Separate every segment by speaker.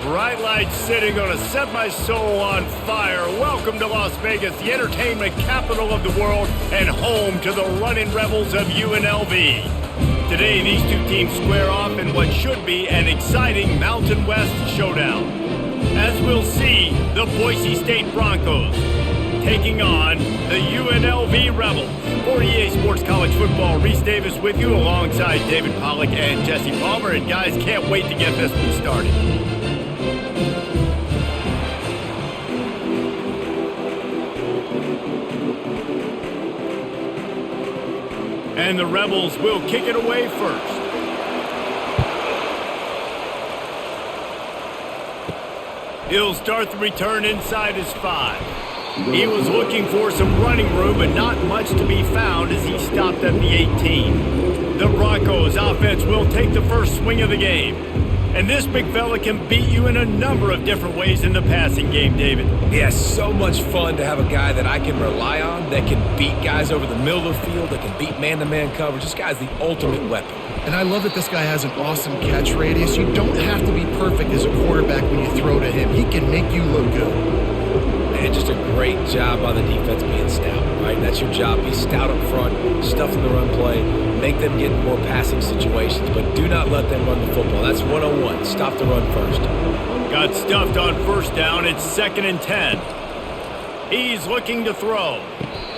Speaker 1: Bright lights sitting on a set my soul on fire. Welcome to Las Vegas, the entertainment capital of the world and home to the running rebels of UNLV. Today, these two teams square off in what should be an exciting Mountain West showdown. As we'll see, the Boise State Broncos taking on the UNLV Rebels. For EA Sports College Football, Reese Davis with you alongside David Pollack and Jesse Palmer. And guys, can't wait to get this one started. And the Rebels will kick it away first. He'll start the return inside his 5. He was looking for some running room, but not much to be found as he stopped at the 18. The Broncos offense will take the first swing of the game. And this big fella can beat you in a number of different ways in the passing game, David.
Speaker 2: Yeah, so much fun to have a guy that I can rely on, that can beat guys over the middle of the field, that can beat man-to-man coverage. This guy's the ultimate weapon.
Speaker 3: And I love that this guy has an awesome catch radius. You don't have to be perfect as a quarterback when you throw to him. He can make you look good.
Speaker 2: Man, just a great job on the defense being stout, right? That's your job. Be stout up front, stuff in the run play, make them get in more passing situations, but do not let them run the football. That's 101. Stop the run first.
Speaker 1: Got stuffed on first down. It's 2nd and 10. He's looking to throw.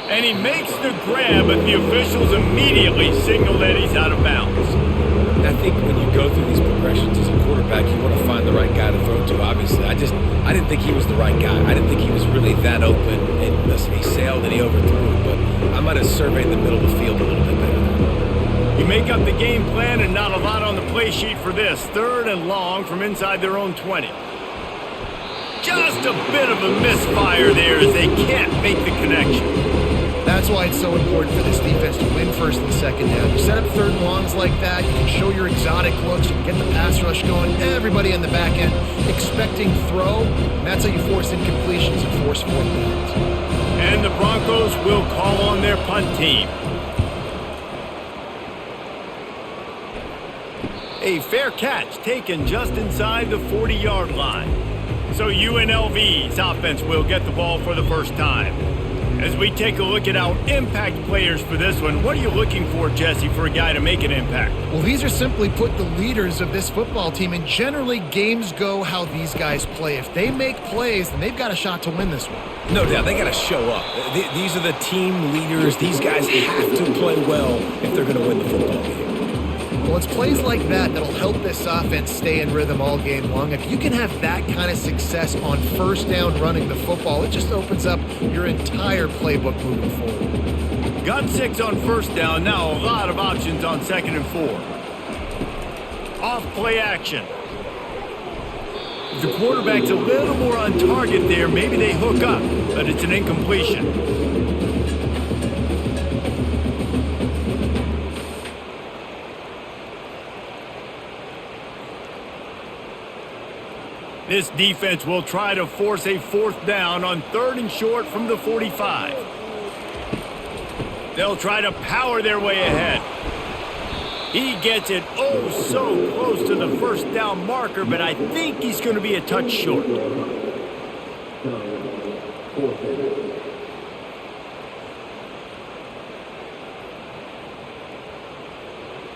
Speaker 1: And he makes the grab, but the officials immediately signal that he's out of bounds.
Speaker 2: I think when you go through these progressions as a quarterback, you want to find the right guy to throw to, obviously. I didn't think he was the right guy. I didn't think he was really that open. And listen, he sailed and he overthrew it, but I might have surveyed the middle of the field a little bit better.
Speaker 1: You make up the game plan and not a lot on the play sheet for this. 3rd and long from inside their own 20. Just a bit of a misfire there as they can't make the connection.
Speaker 3: That's why it's so important for this defense to win 1st and 2nd down. You set up 3rd and longs like that, you can show your exotic looks, you can get the pass rush going, everybody on the back end expecting throw, and that's how you force incompletions and force 4th downs.
Speaker 1: And the Broncos will call on their punt team. A fair catch taken just inside the 40-yard line. So UNLV's offense will get the ball for the first time. As we take a look at our impact players for this one, what are you looking for, Jesse, for a guy to make an impact?
Speaker 3: Well, these are simply put the leaders of this football team, and generally games go how these guys play. If they make plays, then they've got a shot to win this one.
Speaker 2: No doubt, they got to show up. These are the team leaders. These guys have to play well if they're going to win the football game.
Speaker 3: Well, it's plays like that that'll help this offense stay in rhythm all game long. If you can have that kind of success on first down running the football, it just opens up your entire playbook moving forward.
Speaker 1: Got 6 on first down. Now a lot of options on 2nd and 4. Off play action. If the quarterback's a little more on target there, maybe they hook up, but it's an incompletion. This defense will try to force a 4th down on 3rd and short from the 45. They'll try to power their way ahead. He gets it oh so close to the 1st down marker, but I think he's going to be a touch short.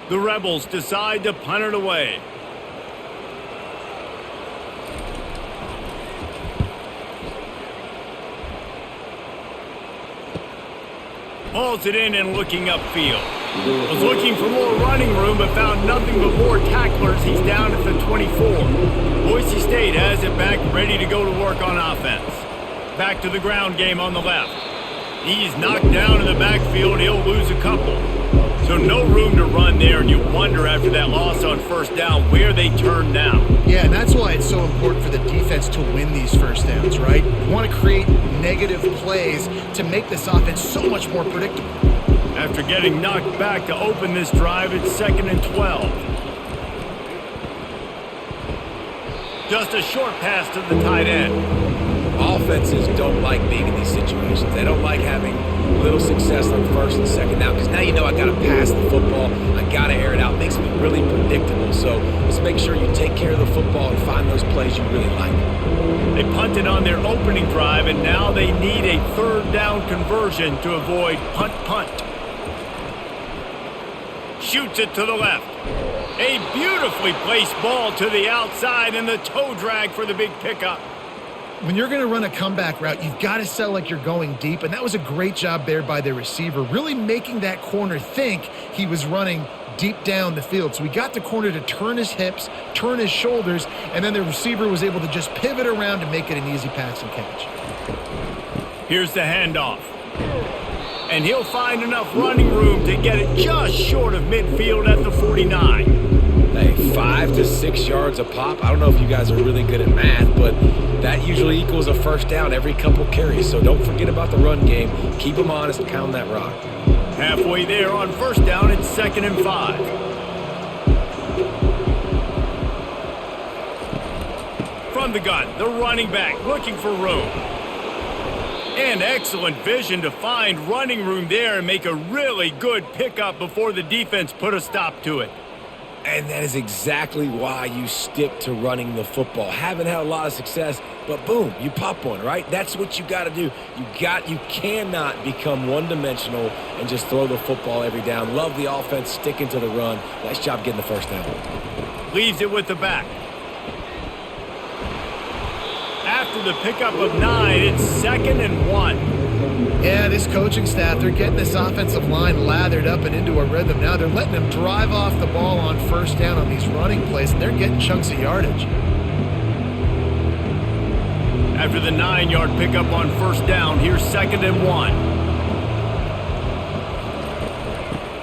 Speaker 1: The Rebels decide to punt it away. Hauls it in and looking upfield. Was looking for more running room, but found nothing but more tacklers. He's down at the 24. Boise State has it back, ready to go to work on offense. Back to the ground game on the left. He's knocked down in the backfield. He'll lose a couple. So no room to run there, and you wonder after that loss on 1st down where they turn now.
Speaker 3: Yeah, and that's why it's so important for the defense to win these 1st downs, right? You want to create negative plays to make this offense so much more predictable.
Speaker 1: After getting knocked back to open this drive, it's 2nd and 12. Just a short pass to the tight end.
Speaker 2: offenses don't like being in these situations. They don't like having little success on first and second down, because now you know I got to pass the football. I got to air it out. It makes me really predictable. So let's make sure you take care of the football and find those plays you really like.
Speaker 1: They punted on their opening drive, and now they need a third down conversion to avoid punt. Shoots it to the left. A beautifully placed ball to the outside, and the toe drag for the big pickup.
Speaker 3: When you're going to run a comeback route, you've got to sell like you're going deep, and that was a great job there by the receiver, really making that corner think he was running deep down the field. So we got the corner to turn his hips, turn his shoulders, and then the receiver was able to just pivot around and make it an easy pass and catch.
Speaker 1: Here's the handoff. And he'll find enough running room to get it just short of midfield at the 49.
Speaker 2: Hey, 5 to 6 yards a pop. I don't know if you guys are really good at math, but that usually equals a first down every couple carries. So don't forget about the run game. Keep them honest and pound that rock.
Speaker 1: Halfway there on first down, it's 2nd and 5. From the gun, the running back looking for room. And excellent vision to find running room there and make a really good pickup before the defense put a stop to it.
Speaker 2: And that is exactly why you stick to running the football. Haven't had a lot of success, but boom, you pop one, right? That's what you got to do. You cannot become one-dimensional and just throw the football every down. Love the offense sticking to the run. Nice job getting the first down.
Speaker 1: Leaves it with the back. After the pickup of 9, it's 2nd and 1.
Speaker 3: Yeah, this coaching staff, they're getting this offensive line lathered up and into a rhythm. Now they're letting them drive off the ball on first down on these running plays, and they're getting chunks of yardage.
Speaker 1: After the 9-yard pickup on first down, here's 2nd and 1.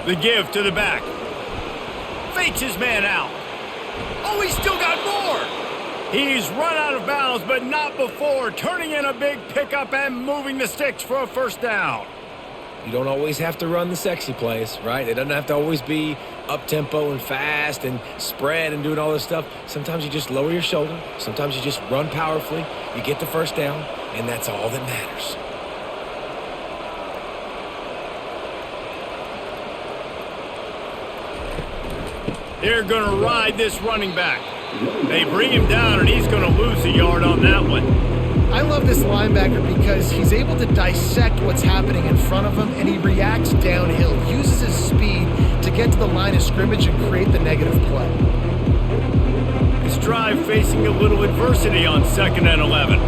Speaker 1: The give to the back. Fakes his man out. Oh, he's still got more. He's run out of bounds, but not before turning in a big pickup and moving the sticks for a first down.
Speaker 2: You don't always have to run the sexy plays, right? It doesn't have to always be up-tempo and fast and spread and doing all this stuff. Sometimes you just lower your shoulder. Sometimes you just run powerfully. You get the first down, and that's all that matters.
Speaker 1: They're going to ride this running back. They bring him down, and he's going to lose a yard on that one.
Speaker 3: I love this linebacker because he's able to dissect what's happening in front of him, and he reacts downhill, uses his speed to get to the line of scrimmage and create the negative play.
Speaker 1: His drive facing a little adversity on 2nd and 11.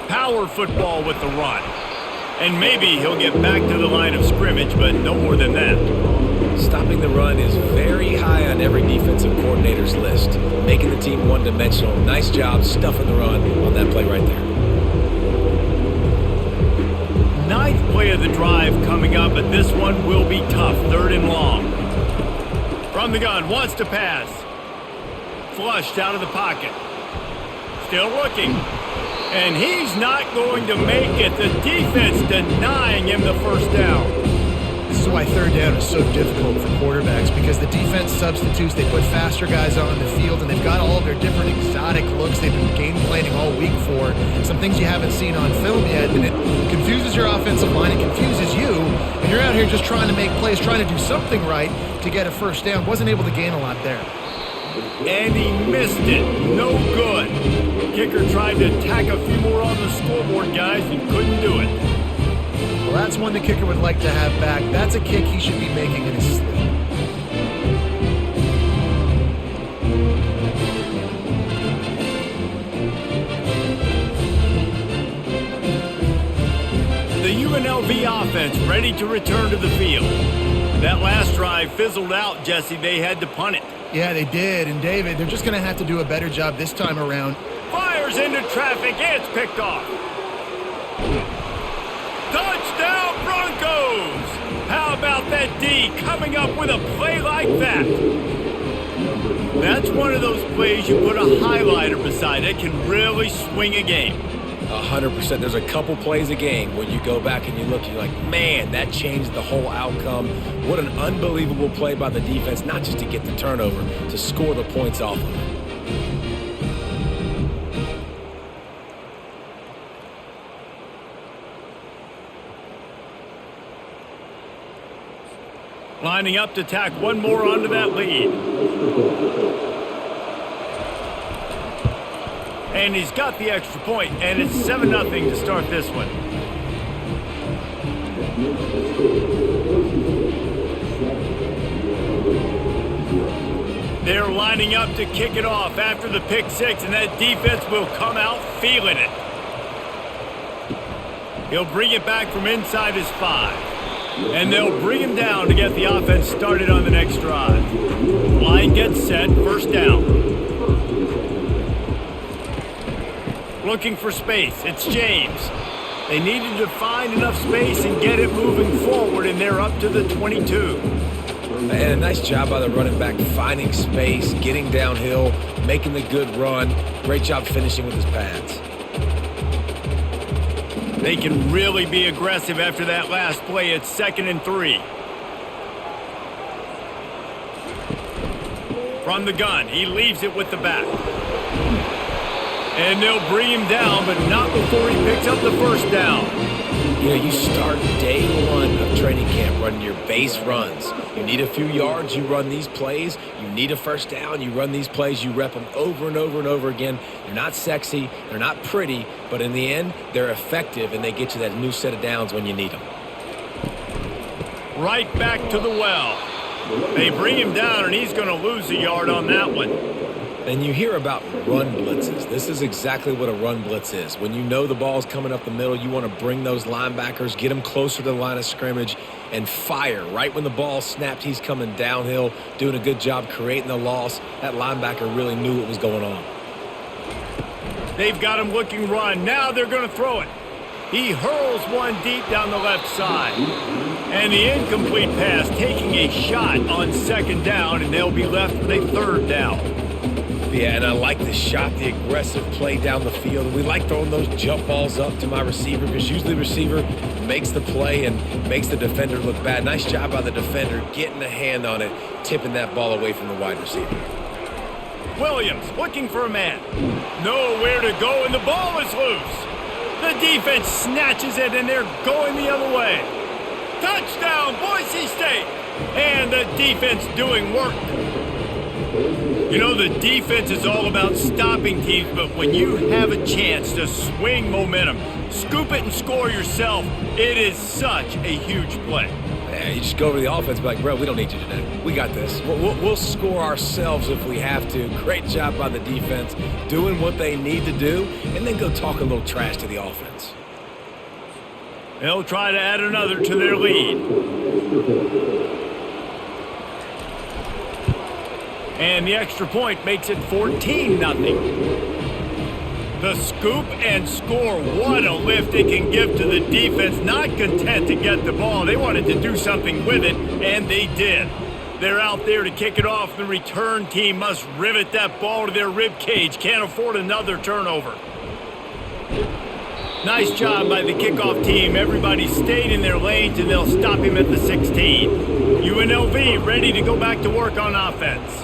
Speaker 1: Power football with the run. And maybe he'll get back to the line of scrimmage, but no more than that.
Speaker 2: Stopping the run is very high on every defensive coordinator's list. Making the team one-dimensional. Nice job stuffing the run on that play right there.
Speaker 1: 9th play of the drive coming up, but this one will be tough. 3rd and long. From the gun, wants to pass. Flushed out of the pocket. Still looking. And he's not going to make it. The defense denying him the first down.
Speaker 3: This is why 3rd down is so difficult for quarterbacks, because the defense substitutes. They put faster guys on the field, and they've got all of their different exotic looks they've been game planning all week for. Some things you haven't seen on film yet, and it confuses your offensive line. It confuses you, and you're out here just trying to make plays, trying to do something right to get a first down. Wasn't able to gain a lot there.
Speaker 1: And he missed it. No good. Kicker tried to tack a few more on the scoreboard, guys, and couldn't do it.
Speaker 3: Well, that's one the kicker would like to have back. That's a kick he should be making in his sleep.
Speaker 1: The UNLV offense ready to return to the field. That last drive fizzled out, Jesse. They had to punt it.
Speaker 3: Yeah, they did. And, David, they're just going to have to do a better job this time around.
Speaker 1: Fires into traffic. It's picked off. Touchdown, Broncos! How about that D coming up with a play like that? That's one of those plays you put a highlighter beside. It can really swing a game.
Speaker 2: 100%. There's a couple plays a game when you go back and you look, you're like, man, that changed the whole outcome. What an unbelievable play by the defense, not just to get the turnover, to score the points off of it.
Speaker 1: Lining up to tack one more onto that lead. And he's got the extra point, and it's 7-0 to start this one. They're lining up to kick it off after the pick six, and that defense will come out feeling it. He'll bring it back from inside his 5. And they'll bring him down to get the offense started on the next drive. Line gets set, first down. Looking for space, it's James. They needed to find enough space and get it moving forward, and they're up to the 22.
Speaker 2: And a nice job by the running back, finding space, getting downhill, making the good run. Great job finishing with his pads.
Speaker 1: They can really be aggressive after that last play. It's 2nd and 3. From the gun, he leaves it with the back. And they'll bring him down, but not before he picks up the first down.
Speaker 2: You know, you start day one of training camp running your base runs. You need a few yards, you run these plays. You need a first down, you run these plays. You rep them over and over and over again. They're not sexy, they're not pretty, but in the end, they're effective, and they get you that new set of downs when you need them.
Speaker 1: Right back to the well. They bring him down, and he's going to lose a yard on that one.
Speaker 2: And you hear about run blitzes. This is exactly what a run blitz is. When you know the ball's coming up the middle, you want to bring those linebackers, get them closer to the line of scrimmage, and fire. Right when the ball snapped, he's coming downhill, doing a good job creating the loss. That linebacker really knew what was going on.
Speaker 1: They've got him looking run. Now they're going to throw it. He hurls one deep down the left side. And the incomplete pass taking a shot on 2nd down, and they'll be left with a 3rd down.
Speaker 2: Yeah, and I like the shot, the aggressive play down the field. We like throwing those jump balls up to my receiver because usually the receiver makes the play and makes the defender look bad. Nice job by the defender getting a hand on it, tipping that ball away from the wide receiver.
Speaker 1: Williams looking for a man. Nowhere to go, and the ball is loose. The defense snatches it, and they're going the other way. Touchdown, Boise State! And the defense doing work. You know, the defense is all about stopping teams, but when you have a chance to swing momentum, scoop it and score yourself, it is such a huge play.
Speaker 2: Yeah, you just go over to the offense and be like, bro, we don't need you today. We got this. We'll score ourselves if we have to. Great job by the defense, doing what they need to do, and then go talk a little trash to the offense.
Speaker 1: They'll try to add another to their lead. And the extra point makes it 14-0. The scoop and score. What a lift it can give to the defense. Not content to get the ball. They wanted to do something with it, and they did. They're out there to kick it off. The return team must rivet that ball to their rib cage. Can't afford another turnover. Nice job by the kickoff team. Everybody stayed in their lanes, and they'll stop him at the 16. UNLV ready to go back to work on offense.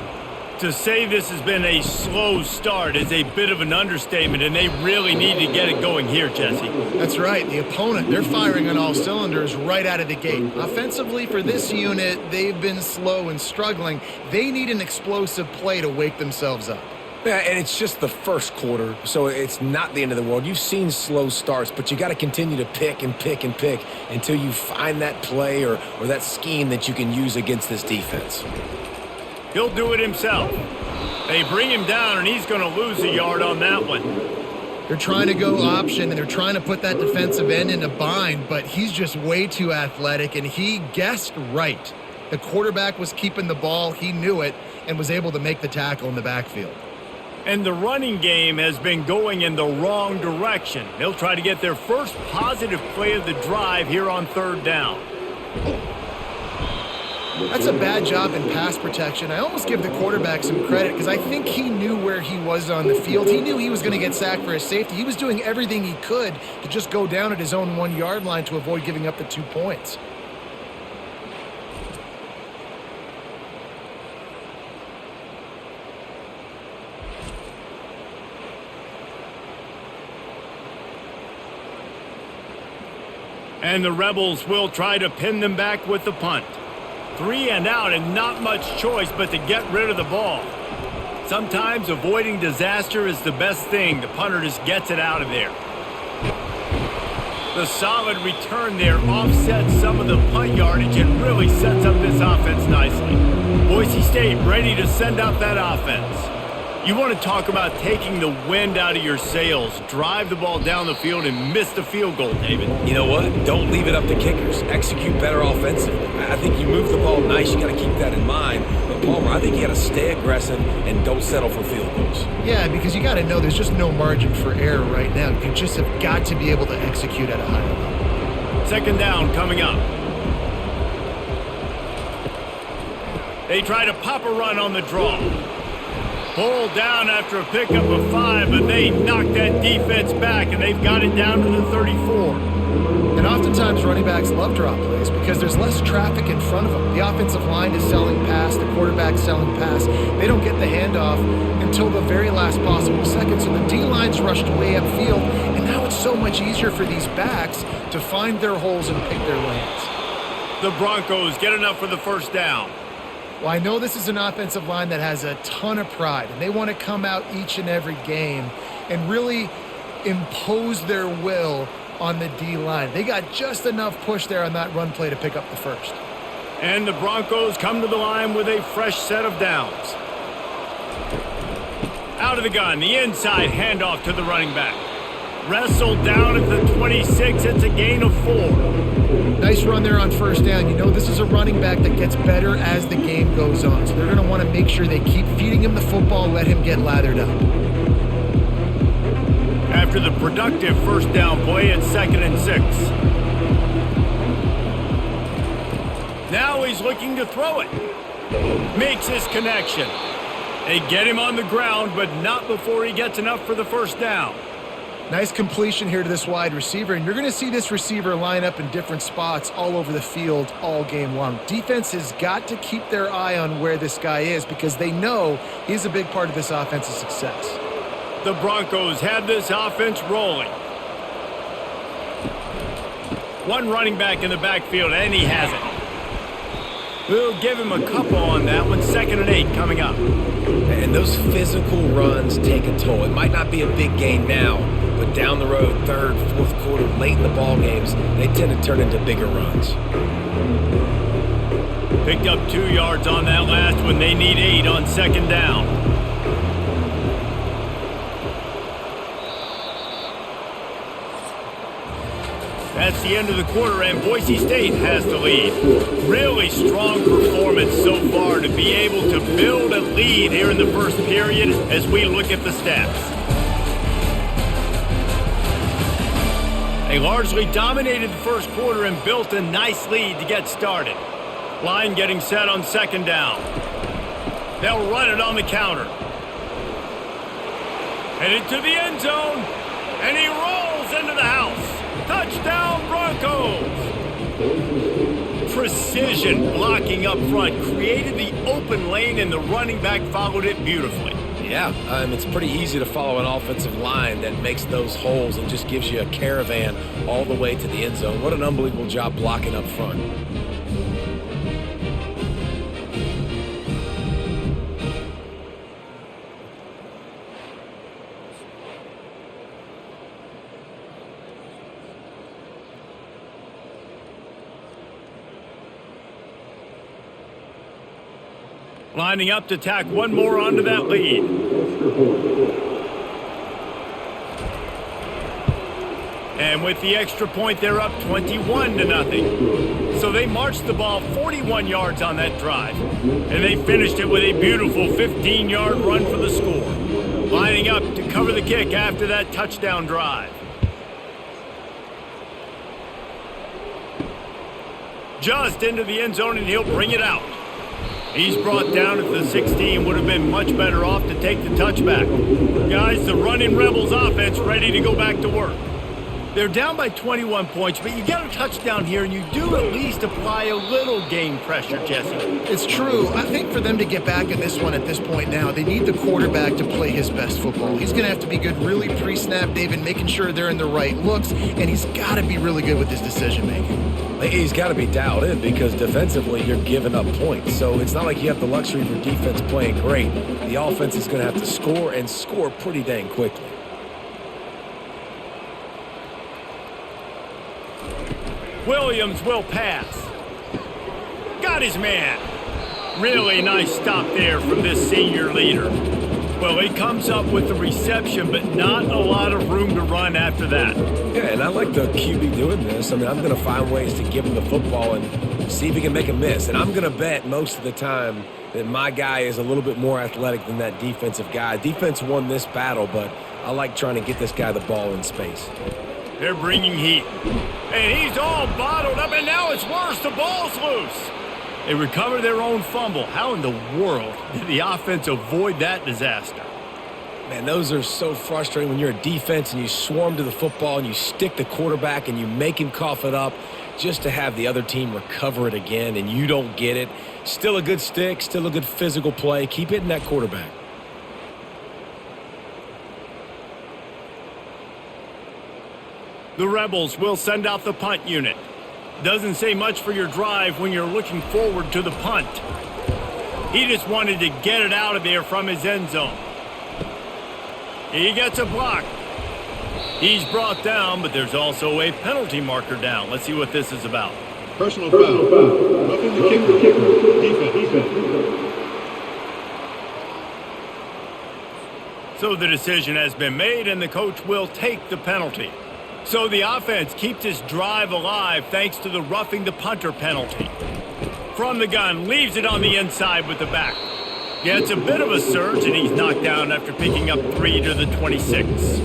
Speaker 1: To say this has been a slow start is a bit of an understatement, and they really need to get it going here, Jesse.
Speaker 3: That's right. The opponent, they're firing on all cylinders right out of the gate. Offensively, for this unit, they've been slow and struggling. They need an explosive play to wake themselves up.
Speaker 2: Yeah, and it's just the first quarter, so it's not the end of the world. You've seen slow starts, but you got to continue to pick and pick and pick until you find that play or that scheme that you can use against this defense.
Speaker 1: He'll do it himself. They bring him down, and he's going to lose a yard on that one.
Speaker 3: They're trying to go option, and they're trying to put that defensive end in a bind, but he's just way too athletic, and he guessed right. The quarterback was keeping the ball. He knew it and was able to make the tackle in the backfield.
Speaker 1: And the running game has been going in the wrong direction. They'll try to get their first positive play of the drive here on 3rd down.
Speaker 3: That's a bad job in pass protection. I almost give the quarterback some credit because I think he knew where he was on the field. He knew he was going to get sacked for his safety. He was doing everything he could to just go down at his own 1-yard line to avoid giving up the 2 points.
Speaker 1: And the Rebels will try to pin them back with the punt. 3 and out and not much choice but to get rid of the ball. Sometimes avoiding disaster is the best thing. The punter just gets it out of there. The solid return there offsets some of the punt yardage and really sets up this offense nicely. Boise State ready to send out that offense. You want to talk about taking the wind out of your sails. Drive the ball down the field and miss the field goal, David.
Speaker 2: You know what? Don't leave it up to kickers. Execute better offensively. I think you move the ball nice. You got to keep that in mind. But Palmer, I think you got to stay aggressive and don't settle for field goals.
Speaker 3: Yeah, because you got to know there's just no margin for error right now. You just have got to be able to execute at a higher level.
Speaker 1: Second down coming up. They try to pop a run on the draw. Pulled down after a pickup of 5, but they knocked that defense back, and they've got it down to the 34.
Speaker 3: And oftentimes running backs love draw plays because there's less traffic in front of them. The offensive line is selling pass, the quarterback's selling pass. They don't get the handoff until the very last possible second, so the D-line's rushed way upfield, and now it's so much easier for these backs to find their holes and pick their lanes.
Speaker 1: The Broncos get enough for the first down.
Speaker 3: Well, I know this is an offensive line that has a ton of pride, and they want to come out each and every game and really impose their will on the D-line. They got just enough push there on that run play to pick up the first.
Speaker 1: And the Broncos come to the line with a fresh set of downs. Out of the gun, the inside handoff to the running back. Wrestled down at the 26, it's a gain of 4.
Speaker 3: Nice run there on first down. You know, this is a running back that gets better as the game goes on. So they're going to want to make sure they keep feeding him the football, let him get lathered up.
Speaker 1: After the productive first down play, it's 2nd and 6. Now he's looking to throw it. Makes his connection. They get him on the ground, but not before he gets enough for the first down.
Speaker 3: Nice completion here to this wide receiver, and you're going to see this receiver line up in different spots all over the field all game long. Defense has got to keep their eye on where this guy is because they know he's a big part of this offense's success.
Speaker 1: The Broncos have this offense rolling. One running back in the backfield, and he has it. We'll give him a couple on that one. 2nd and 8 coming up.
Speaker 2: And those physical runs take a toll. It might not be a big gain now, but down the road, 3rd, 4th quarter, late in the ball games, they tend to turn into bigger runs.
Speaker 1: Picked up 2 yards on that last one. They need 8 on 2nd down. That's the end of the quarter, and Boise State has the lead. Really strong performance so far to be able to build a lead here in the first period as we look at the stats. They largely dominated the first quarter and built a nice lead to get started. Line getting set on 2nd down. They'll run it on the counter. Headed to the end zone, and he rolls into the house. Touchdown, Broncos! Precision blocking up front created the open lane, and the running back followed it beautifully.
Speaker 2: Yeah, it's pretty easy to follow an offensive line that makes those holes and just gives you a caravan all the way to the end zone. What an unbelievable job blocking up front.
Speaker 1: Lining up to tack one more onto that lead. And with the extra point, they're up 21-0. So they marched the ball 41 yards on that drive. And they finished it with a beautiful 15-yard run for the score. Lining up to cover the kick after that touchdown drive. Just into the end zone, and he'll bring it out. He's brought down at the 16. Would have been much better off to take the touchback. Guys, the running Rebels offense ready to go back to work. They're down by 21 points, but you get a touchdown here, and you do at least apply a little game pressure, Jesse.
Speaker 3: It's true. I think for them to get back in this one at this point now, they need the quarterback to play his best football. He's going to have to be good really pre-snap, David, making sure they're in the right looks, and he's got to be really good with his decision-making.
Speaker 2: He's got to be dialed in because defensively you're giving up points. So it's not like you have the luxury of your defense playing great. The offense is going to have to score and score pretty dang quickly.
Speaker 1: Williams will pass. Got his man. Really nice stop there from this senior leader. Well, he comes up with the reception, but not a lot of room to run after that.
Speaker 2: Yeah, and I like the QB doing this. I mean, I'm going to find ways to give him the football and see if he can make a miss. And I'm going to bet most of the time that my guy is a little bit more athletic than that defensive guy. Defense won this battle, but I like trying to get this guy the ball in space.
Speaker 1: They're bringing heat. And he's all bottled up, and now it's worse. The ball's loose. They recover their own fumble. How in the world did the offense avoid that disaster?
Speaker 2: Man, those are so frustrating when you're a defense and you swarm to the football and you stick the quarterback and you make him cough it up just to have the other team recover it again and you don't get it. Still a good stick, still a good physical play. Keep hitting that quarterback.
Speaker 1: The Rebels will send out the punt unit. Doesn't say much for your drive when you're looking forward to the punt. He just wanted to get it out of there from his end zone. He gets a block. He's brought down, but there's also a penalty marker down. Let's see what this is about.
Speaker 4: Personal foul. Roughing the kicker. Defense.
Speaker 1: So the decision has been made, and the coach will take the penalty. So the offense keeps this drive alive thanks to the roughing the punter penalty. From the gun, leaves it on the inside with the back. Gets a bit of a surge, and he's knocked down after picking up 3 to the 26.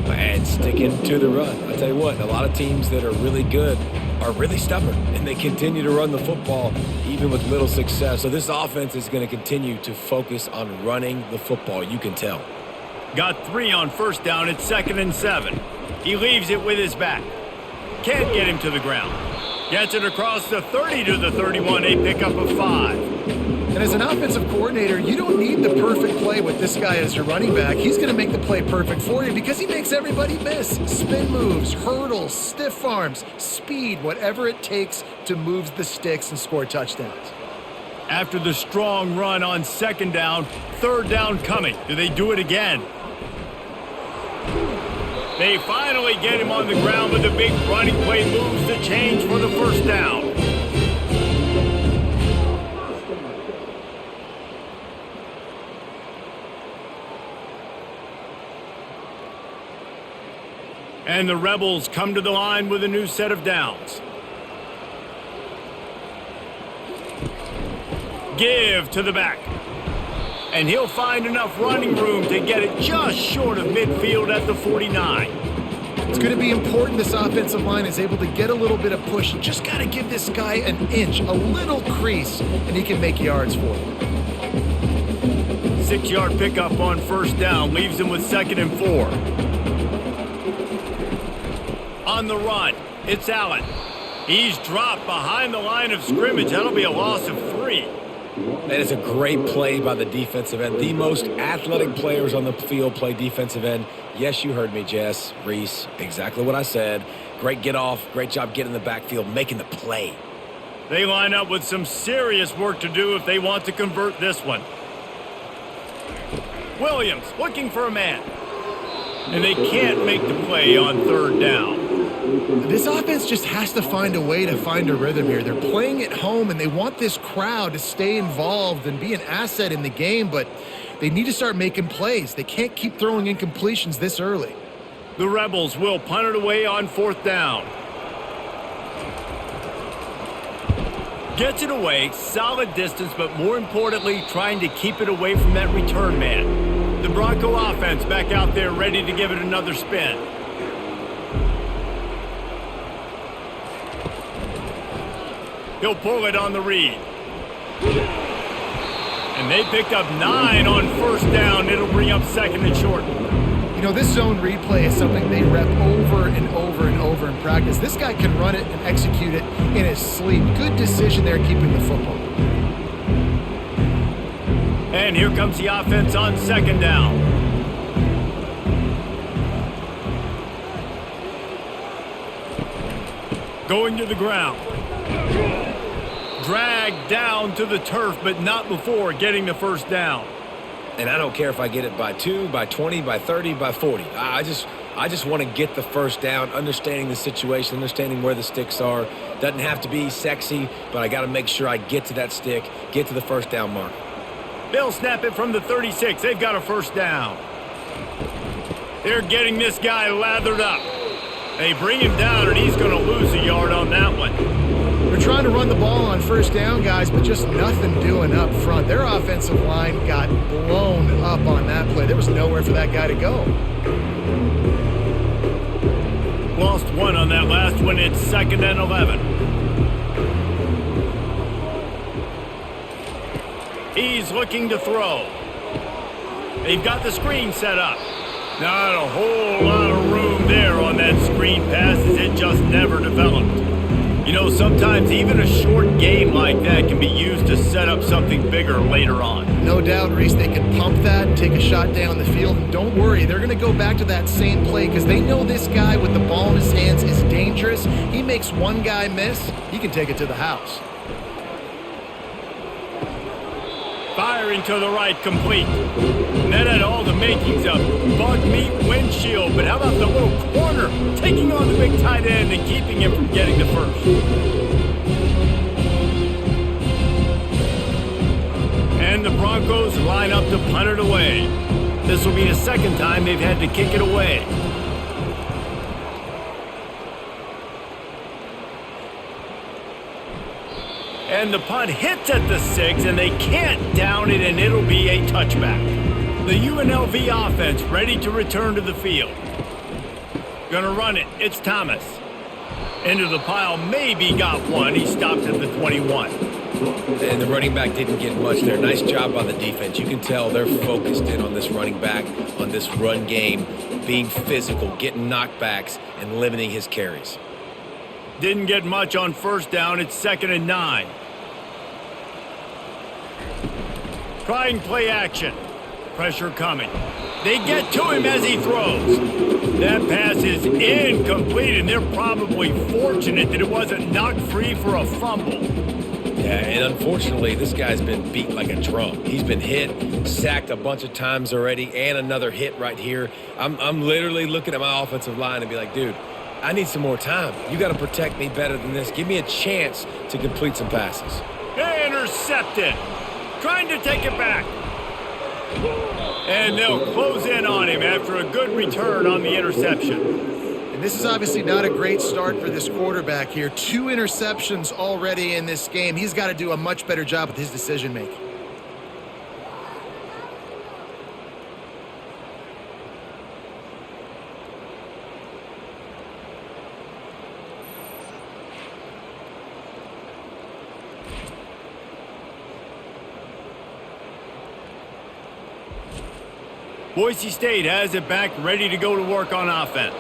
Speaker 2: And sticking to the run. I'll tell you what, a lot of teams that are really good are really stubborn, and they continue to run the football even with little success. So this offense is going to continue to focus on running the football. You can tell.
Speaker 1: Got 3 on first down. It's 2nd and 7. He leaves it with his back. Can't get him to the ground. Gets it across the 30 to the 31, a pickup of 5.
Speaker 3: And as an offensive coordinator, you don't need the perfect play with this guy as your running back. He's going to make the play perfect for you because he makes everybody miss. Spin moves, hurdles, stiff arms, speed, whatever it takes to move the sticks and score touchdowns.
Speaker 1: After the strong run on 2nd down, 3rd down coming. Do they do it again? They finally get him on the ground with a big running play, moves the change for the 1st down. And the Rebels come to the line with a new set of downs. Give to the back. And he'll find enough running room to get it just short of midfield at the 49.
Speaker 3: It's going to be important this offensive line is able to get a little bit of push. You just got to give this guy an inch, a little crease, and he can make yards for you.
Speaker 1: 6-yard pickup on 1st down, leaves him with 2nd and 4. On the run, it's Allen. He's dropped behind the line of scrimmage. That'll be a loss of 3.
Speaker 2: That is a great play by the defensive end. The most athletic players on the field play defensive end. Yes, you heard me, Jess, Reese. Exactly what I said. Great get off. Great job getting in the backfield, making the play.
Speaker 1: They line up with some serious work to do if they want to convert this one. Williams looking for a man. And they can't make the play on 3rd down.
Speaker 3: This offense just has to find a way to find a rhythm here. They're playing at home, and they want this crowd to stay involved and be an asset in the game, but they need to start making plays. They can't keep throwing incompletions this early.
Speaker 1: The Rebels will punt it away on 4th down. Gets it away, solid distance, but more importantly, trying to keep it away from that return man. The Bronco offense back out there ready to give it another spin. He'll pull it on the read. And they picked up 9 on 1st down. It'll bring up 2nd and short.
Speaker 3: You know, this zone replay is something they rep over and over and over in practice. This guy can run it and execute it in his sleep. Good decision there keeping the football.
Speaker 1: And here comes the offense on second down. Going to the ground. Dragged down to the turf, but not before getting the first down.
Speaker 2: And I don't care if I get it by 2, by 20, by 30, by 40. I just want to get the first down, understanding the situation, understanding where the sticks are. Doesn't have to be sexy, but I got to make sure I get to that stick, get to the first down mark.
Speaker 1: They'll snap it from the 36. They've got a first down. They're getting this guy lathered up. They bring him down, and he's going to lose a yard on that one.
Speaker 3: They're trying to run the ball on first down, guys, but just nothing doing up front. Their offensive line got blown up on that play. There was nowhere for that guy to go.
Speaker 1: Lost one on that last one. It's 2nd and 11. He's looking to throw. They've got the screen set up. Not a whole lot of room there on that screen pass as it just never developed. You know, sometimes even a short game like that can be used to set up something bigger later on.
Speaker 3: No doubt, Reese, they can pump that and take a shot down the field. And don't worry, they're going to go back to that same play because they know this guy with the ball in his hands is dangerous. He makes one guy miss, he can take it to the house.
Speaker 1: Firing to the right, complete. And that had all the makings of bug meat windshield, but how about the little corner taking on the big tight end and keeping him from getting the first? And the Broncos line up to punt it away. This will be the second time they've had to kick it away. And the punt hits at the 6, and they can't down it, and it'll be a touchback. The UNLV offense ready to return to the field. Gonna run it. It's Thomas. Into the pile, maybe got one. He stopped at the 21.
Speaker 2: And the running back didn't get much there. Nice job by the defense. You can tell they're focused in on this running back, on this run game, being physical, getting knockbacks, and limiting his carries.
Speaker 1: Didn't get much on first down. It's 2nd and 9. Trying play action. Pressure coming. They get to him as he throws. That pass is incomplete, and they're probably fortunate that it wasn't knocked free for a fumble.
Speaker 2: Yeah, and unfortunately, this guy's been beat like a drum. He's been hit, sacked a bunch of times already, and another hit right here. I'm literally looking at my offensive line and be like, dude, I need some more time. You got to protect me better than this. Give me a chance to complete some passes.
Speaker 1: Intercepted. Trying to take it back. And they'll close in on him after a good return on the interception.
Speaker 3: And this is obviously not a great start for this quarterback here. 2 interceptions already in this game. He's got to do a much better job with his decision-making.
Speaker 1: Boise State has it back, ready to go to work on offense.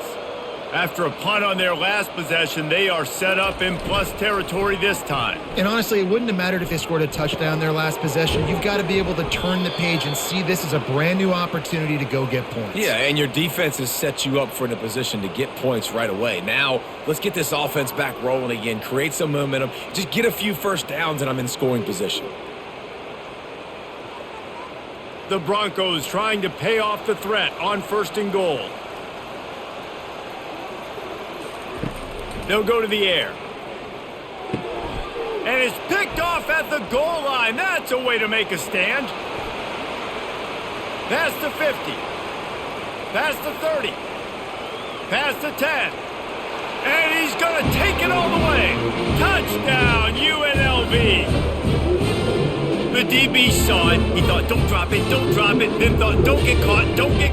Speaker 1: After a punt on their last possession, they are set up in plus territory this time.
Speaker 3: And honestly, it wouldn't have mattered if they scored a touchdown their last possession. You've got to be able to turn the page and see this as a brand new opportunity to go get points.
Speaker 2: Yeah, and your defense has set you up for in a position to get points right away. Now, let's get this offense back rolling again, create some momentum, just get a few first downs, and I'm in scoring position.
Speaker 1: The Broncos trying to pay off the threat on 1st and goal. They'll go to the air. And it's picked off at the goal line. That's a way to make a stand. Past the 50. Past the 30. Past the 10. And he's going to take it all the way. Touchdown, UNLV. The The DB saw it. He thought, don't drop it, then thought, don't get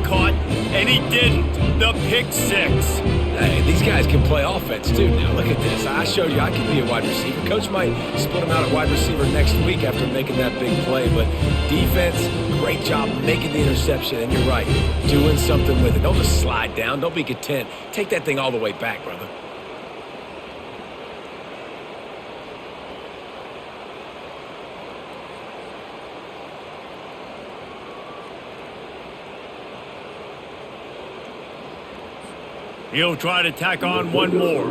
Speaker 1: caught, and he didn't. The pick six.
Speaker 2: Hey, these guys can play offense too now. Look at this. I showed you I can be a wide receiver. Coach might split him out at wide receiver next week after making that big play, but defense, great job making the interception, and you're right, doing something with it. Don't just slide down. Don't be content. Take that thing all the way back, brother.
Speaker 1: He'll try to tack on one more.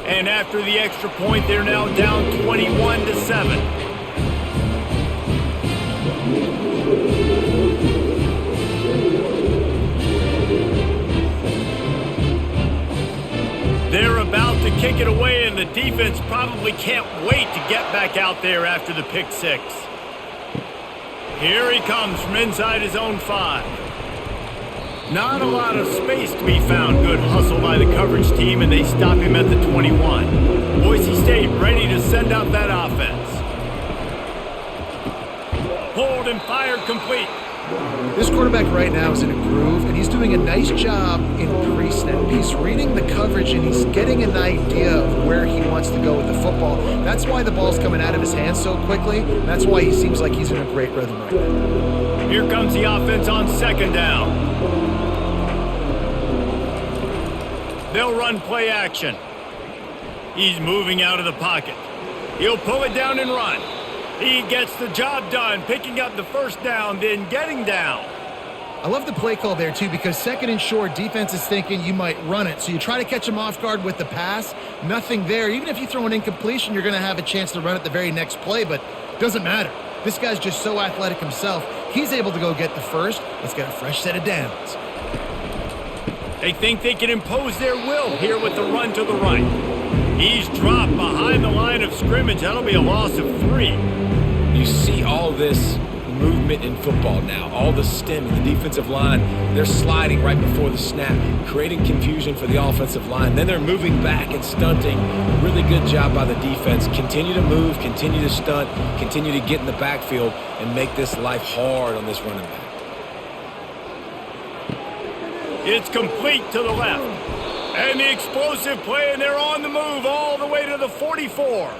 Speaker 1: And after the extra point, they're now down 21-7. They're about to kick it away, and the defense probably can't wait to get back out there after the pick six. Here he comes from inside his own 5. Not a lot of space to be found. Good hustle by the coverage team, and they stop him at the 21. Boise State ready to send out that offense. Pulled and fired complete.
Speaker 3: This quarterback right now is in a groove, and he's doing a nice job in pre-snap. He's reading the coverage, and he's getting an idea of where he wants to go with the football. That's why the ball's coming out of his hands so quickly. That's why he seems like he's in a great rhythm right now.
Speaker 1: Here comes the offense on second down. They'll run play action. He's moving out of the pocket. He'll pull it down and run. He gets the job done, picking up the first down, then getting down.
Speaker 3: I love the play call there, too, because second and short, defense is thinking you might run it. So you try to catch him off guard with the pass. Nothing there. Even if you throw an incompletion, you're going to have a chance to run it the very next play, but doesn't matter. This guy's just so athletic himself. He's able to go get the first. Let's get a fresh set of downs.
Speaker 1: They think they can impose their will here with the run to the right. He's dropped behind the line of scrimmage. That'll be a loss of 3.
Speaker 2: You see all this movement in football now, all the stem in the defensive line. They're sliding right before the snap, creating confusion for the offensive line. Then they're moving back and stunting. Really good job by the defense. Continue to move, continue to stunt, continue to get in the backfield and make this life hard on this running back.
Speaker 1: It's complete to the left. And the explosive play, and they're on the move all the way to the 44.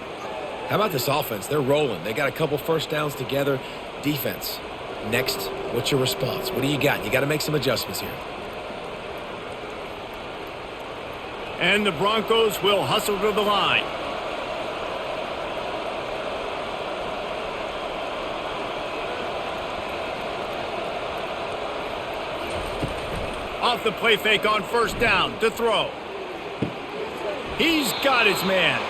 Speaker 2: How about this offense? They're rolling. They got a couple first downs together. Defense, next, what's your response? What do you got? You got to make some adjustments here.
Speaker 1: And the Broncos will hustle to the line. Off the play fake on first down to throw. He's got his man,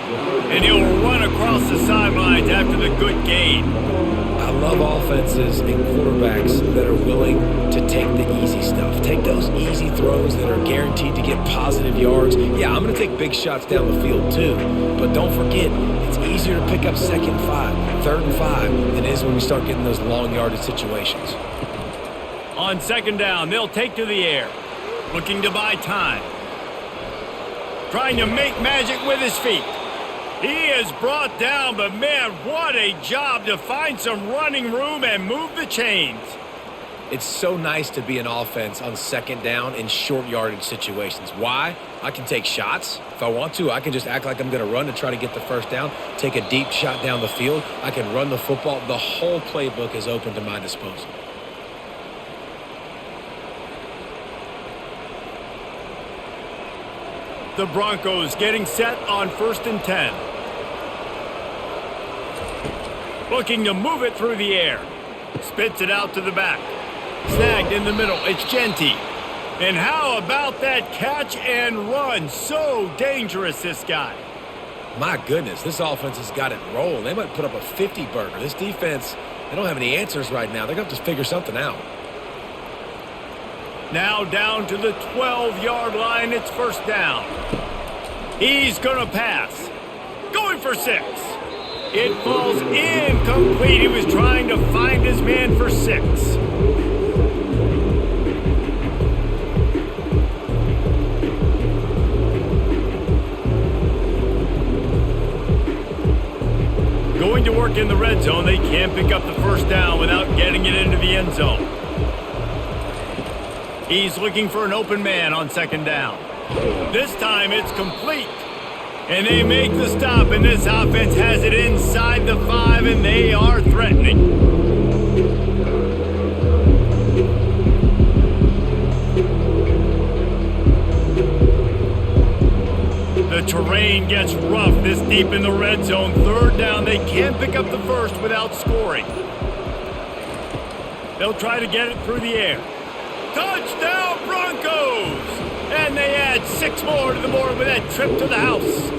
Speaker 1: and he'll run across the sidelines after the good gain.
Speaker 2: I love offenses and quarterbacks that are willing to take the easy stuff. Take those easy throws that are guaranteed to get positive yards. Yeah, I'm going to take big shots down the field too, but don't forget, it's easier to pick up third and five than it is when we start getting those long yardage situations.
Speaker 1: On second down, they'll take to the air, looking to buy time. Trying to make magic with his feet. He is brought down, but man, what a job to find some running room and move the chains.
Speaker 2: It's so nice to be an offense on second down in short yardage situations. Why? I can take shots. If I want to, I can just act like I'm going to run to try to get the first down, take a deep shot down the field. I can run the football. The whole playbook is open to my disposal.
Speaker 1: The Broncos getting set on 1st and 10. Looking to move it through the air. Spits it out to the back. Snagged in the middle. It's Genty. And how about that catch and run? So dangerous, this guy.
Speaker 2: My goodness, this offense has got it rolling. They might put up a 50-burger. This defense, they don't have any answers right now. They're going to have to figure something out.
Speaker 1: Now down to the 12-yard line. It's first down. He's going to pass. Going for 6. It falls incomplete. He was trying to find his man for 6. Going to work in the red zone, they can't pick up the first down without getting it into the end zone. He's looking for an open man on second down. This time it's complete. And they make the stop, and this offense has it inside the 5, and they are threatening. The terrain gets rough this deep in the red zone. Third down, they can't pick up the first without scoring. They'll try to get it through the air. Touchdown, Broncos! And they add 6 more to the board with that trip to the house.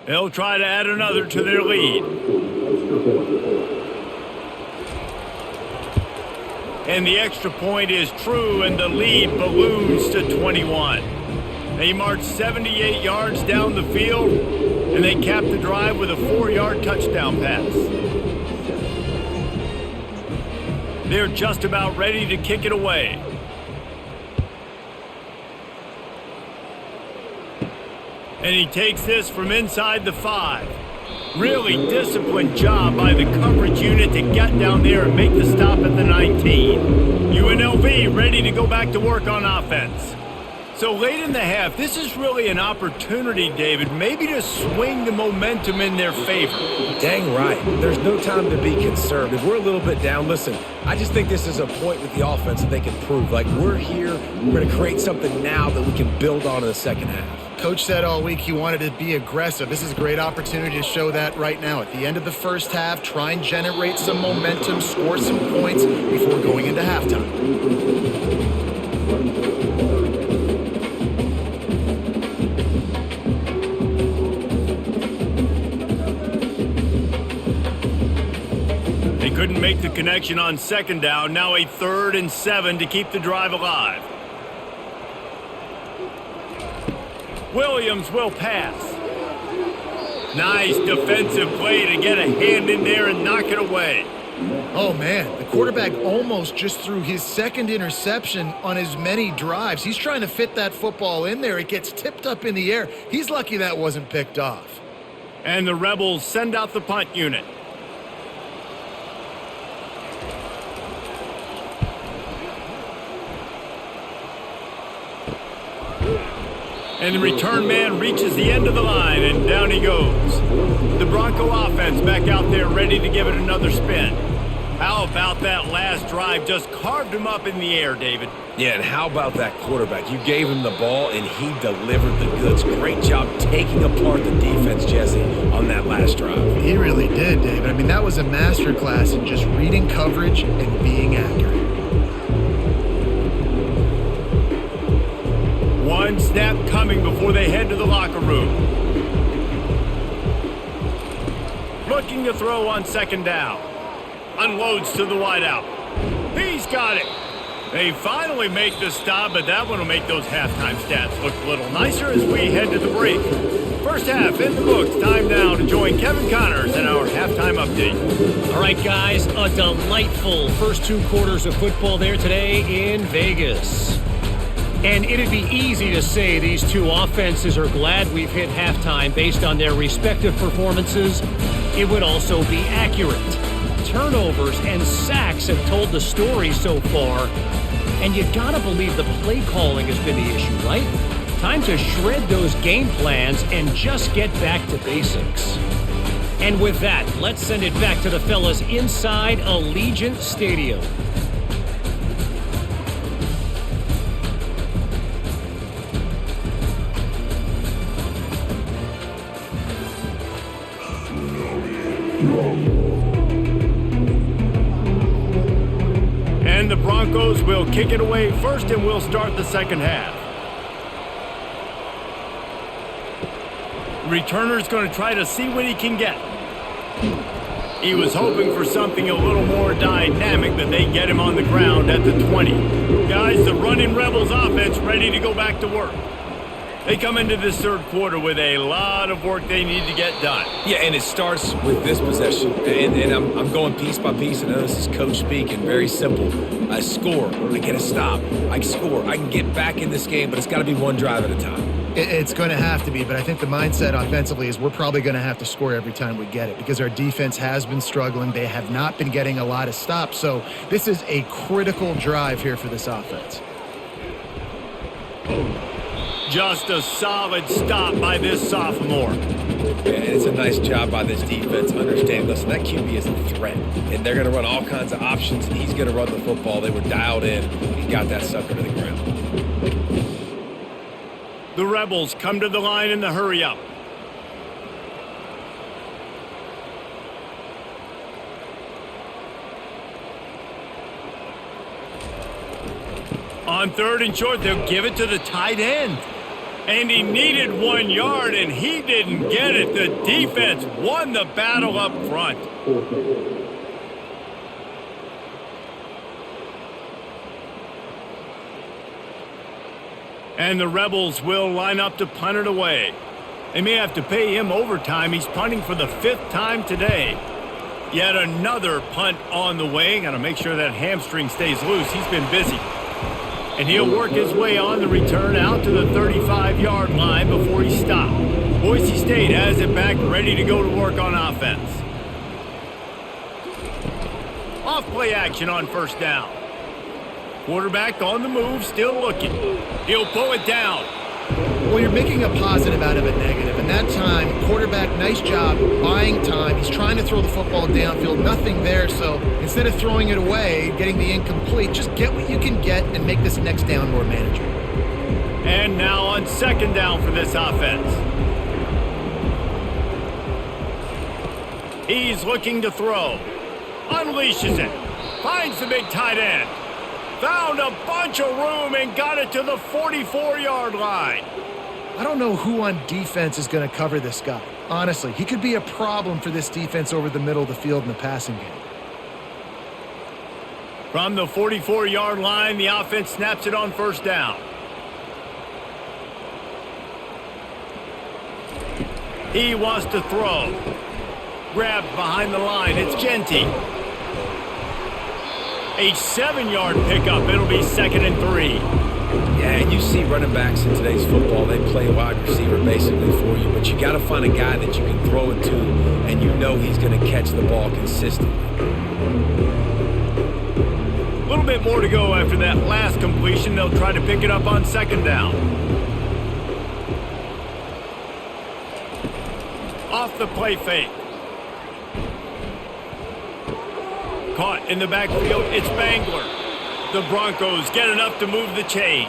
Speaker 1: They'll try to add another to their lead. And the extra point is true, and the lead balloons to 21. They march 78 yards down the field, and they cap the drive with a 4-yard touchdown pass. They're just about ready to kick it away. And he takes this from inside the 5. Really disciplined job by the coverage unit to get down there and make the stop at the 19. UNLV ready to go back to work on offense. So late in the half, this is really an opportunity, David, maybe to swing the momentum in their favor.
Speaker 2: Dang right. There's no time to be concerned. If we're a little bit down, listen, I just think this is a point with the offense that they can prove. Like, we're here, we're going to create something now that we can build on in the second half.
Speaker 3: Coach said all week he wanted to be aggressive. This is a great opportunity to show that right now. At the end of the first half, try and generate some momentum, score some points before going into halftime.
Speaker 1: They couldn't make the connection on second down. Now a 3rd and 7 to keep the drive alive. Williams will pass. Nice defensive play to get a hand in there and knock it away.
Speaker 3: Oh, man, the quarterback almost just threw his 2nd interception on as many drives. He's trying to fit that football in there. It gets tipped up in the air. He's lucky that wasn't picked off.
Speaker 1: And the Rebels send out the punt unit. And the return man reaches the end of the line, and down he goes. The Bronco offense back out there ready to give it another spin. How about that last drive? Just carved him up in the air, David.
Speaker 2: Yeah, and how about that quarterback? You gave him the ball, and he delivered the goods. Great job taking apart the defense, Jesse, on that last drive.
Speaker 3: He really did, David. I mean, that was a masterclass in just reading coverage and being accurate.
Speaker 1: One snap coming before they head to the locker room. Looking to throw on second down. Unloads to the wideout. He's got it. They finally make the stop, but that one will make those halftime stats look a little nicer as we head to the break. First half in the books. Time now to join Kevin Connors in our halftime update.
Speaker 5: All right, guys, a delightful first 2 quarters of football there today in Vegas. And it'd be easy to say these 2 offenses are glad we've hit halftime based on their respective performances. It would also be accurate. Turnovers and sacks have told the story so far. And you gotta believe the play calling has been the issue, right? Time to shred those game plans and just get back to basics. And with that, let's send it back to the fellas inside Allegiant Stadium.
Speaker 1: And the Broncos will kick it away first, and we'll start the second half. Returner's going to try to see what he can get. He was hoping for something a little more dynamic, but they get him on the ground at the 20. Guys, the running Rebels offense ready to go back to work. They come into this third quarter with a lot of work they need to get done.
Speaker 2: Yeah, and it starts with this possession. And I'm going piece by piece. I know this is coach speak and very simple. I score. I get a stop. I score. I can get back in this game, but it's got to be one drive at a time.
Speaker 3: It's going to have to be, but I think the mindset offensively is we're probably going to have to score every time we get it because our defense has been struggling. They have not been getting a lot of stops, so this is a critical drive here for this offense.
Speaker 1: Just a solid stop by this sophomore.
Speaker 2: Yeah, and it's a nice job by this defense understanding, listen, that QB is a threat, and they're going to run all kinds of options, and he's going to run the football. They were dialed in. He got that sucker to the ground.
Speaker 1: The Rebels come to the line in the hurry-up. On third and short, they'll give it to the tight end. And he needed 1 yard, and he didn't get it. The defense won the battle up front. And the Rebels will line up to punt it away. They may have to pay him overtime. He's punting for the 5th time today. Yet another punt on the way. Got to make sure that hamstring stays loose. He's been busy. And he'll work his way on the return out to the 35-yard line before he stopped. Boise State has it back, ready to go to work on offense. Off play action on first down. Quarterback on the move, still looking. He'll pull it down.
Speaker 3: Well, you're making a positive out of a negative, and that time, quarterback, nice job buying time. He's trying to throw the football downfield, nothing there, so instead of throwing it away, getting the incomplete, just get what you can get and make this next down more manageable.
Speaker 1: And now on second down for this offense. He's looking to throw. Unleashes it. Finds the big tight end. Found a bunch of room and got it to the 44-yard line.
Speaker 3: I don't know who on defense is going to cover this guy. Honestly, he could be a problem for this defense over the middle of the field in the passing game.
Speaker 1: From the 44-yard line, the offense snaps it on first down. He wants to throw. Grabbed behind the line. It's Genty. A 7-yard pickup. It'll be 2nd and 3.
Speaker 2: Yeah, and you see running backs in today's football, they play wide receiver basically for you, but you got to find a guy that you can throw it to, and you know he's going to catch the ball consistently.
Speaker 1: A little bit more to go after that last completion. They'll try to pick it up on second down. Off the play fake. Caught in the backfield, it's Bangler. The Broncos get enough to move the chains.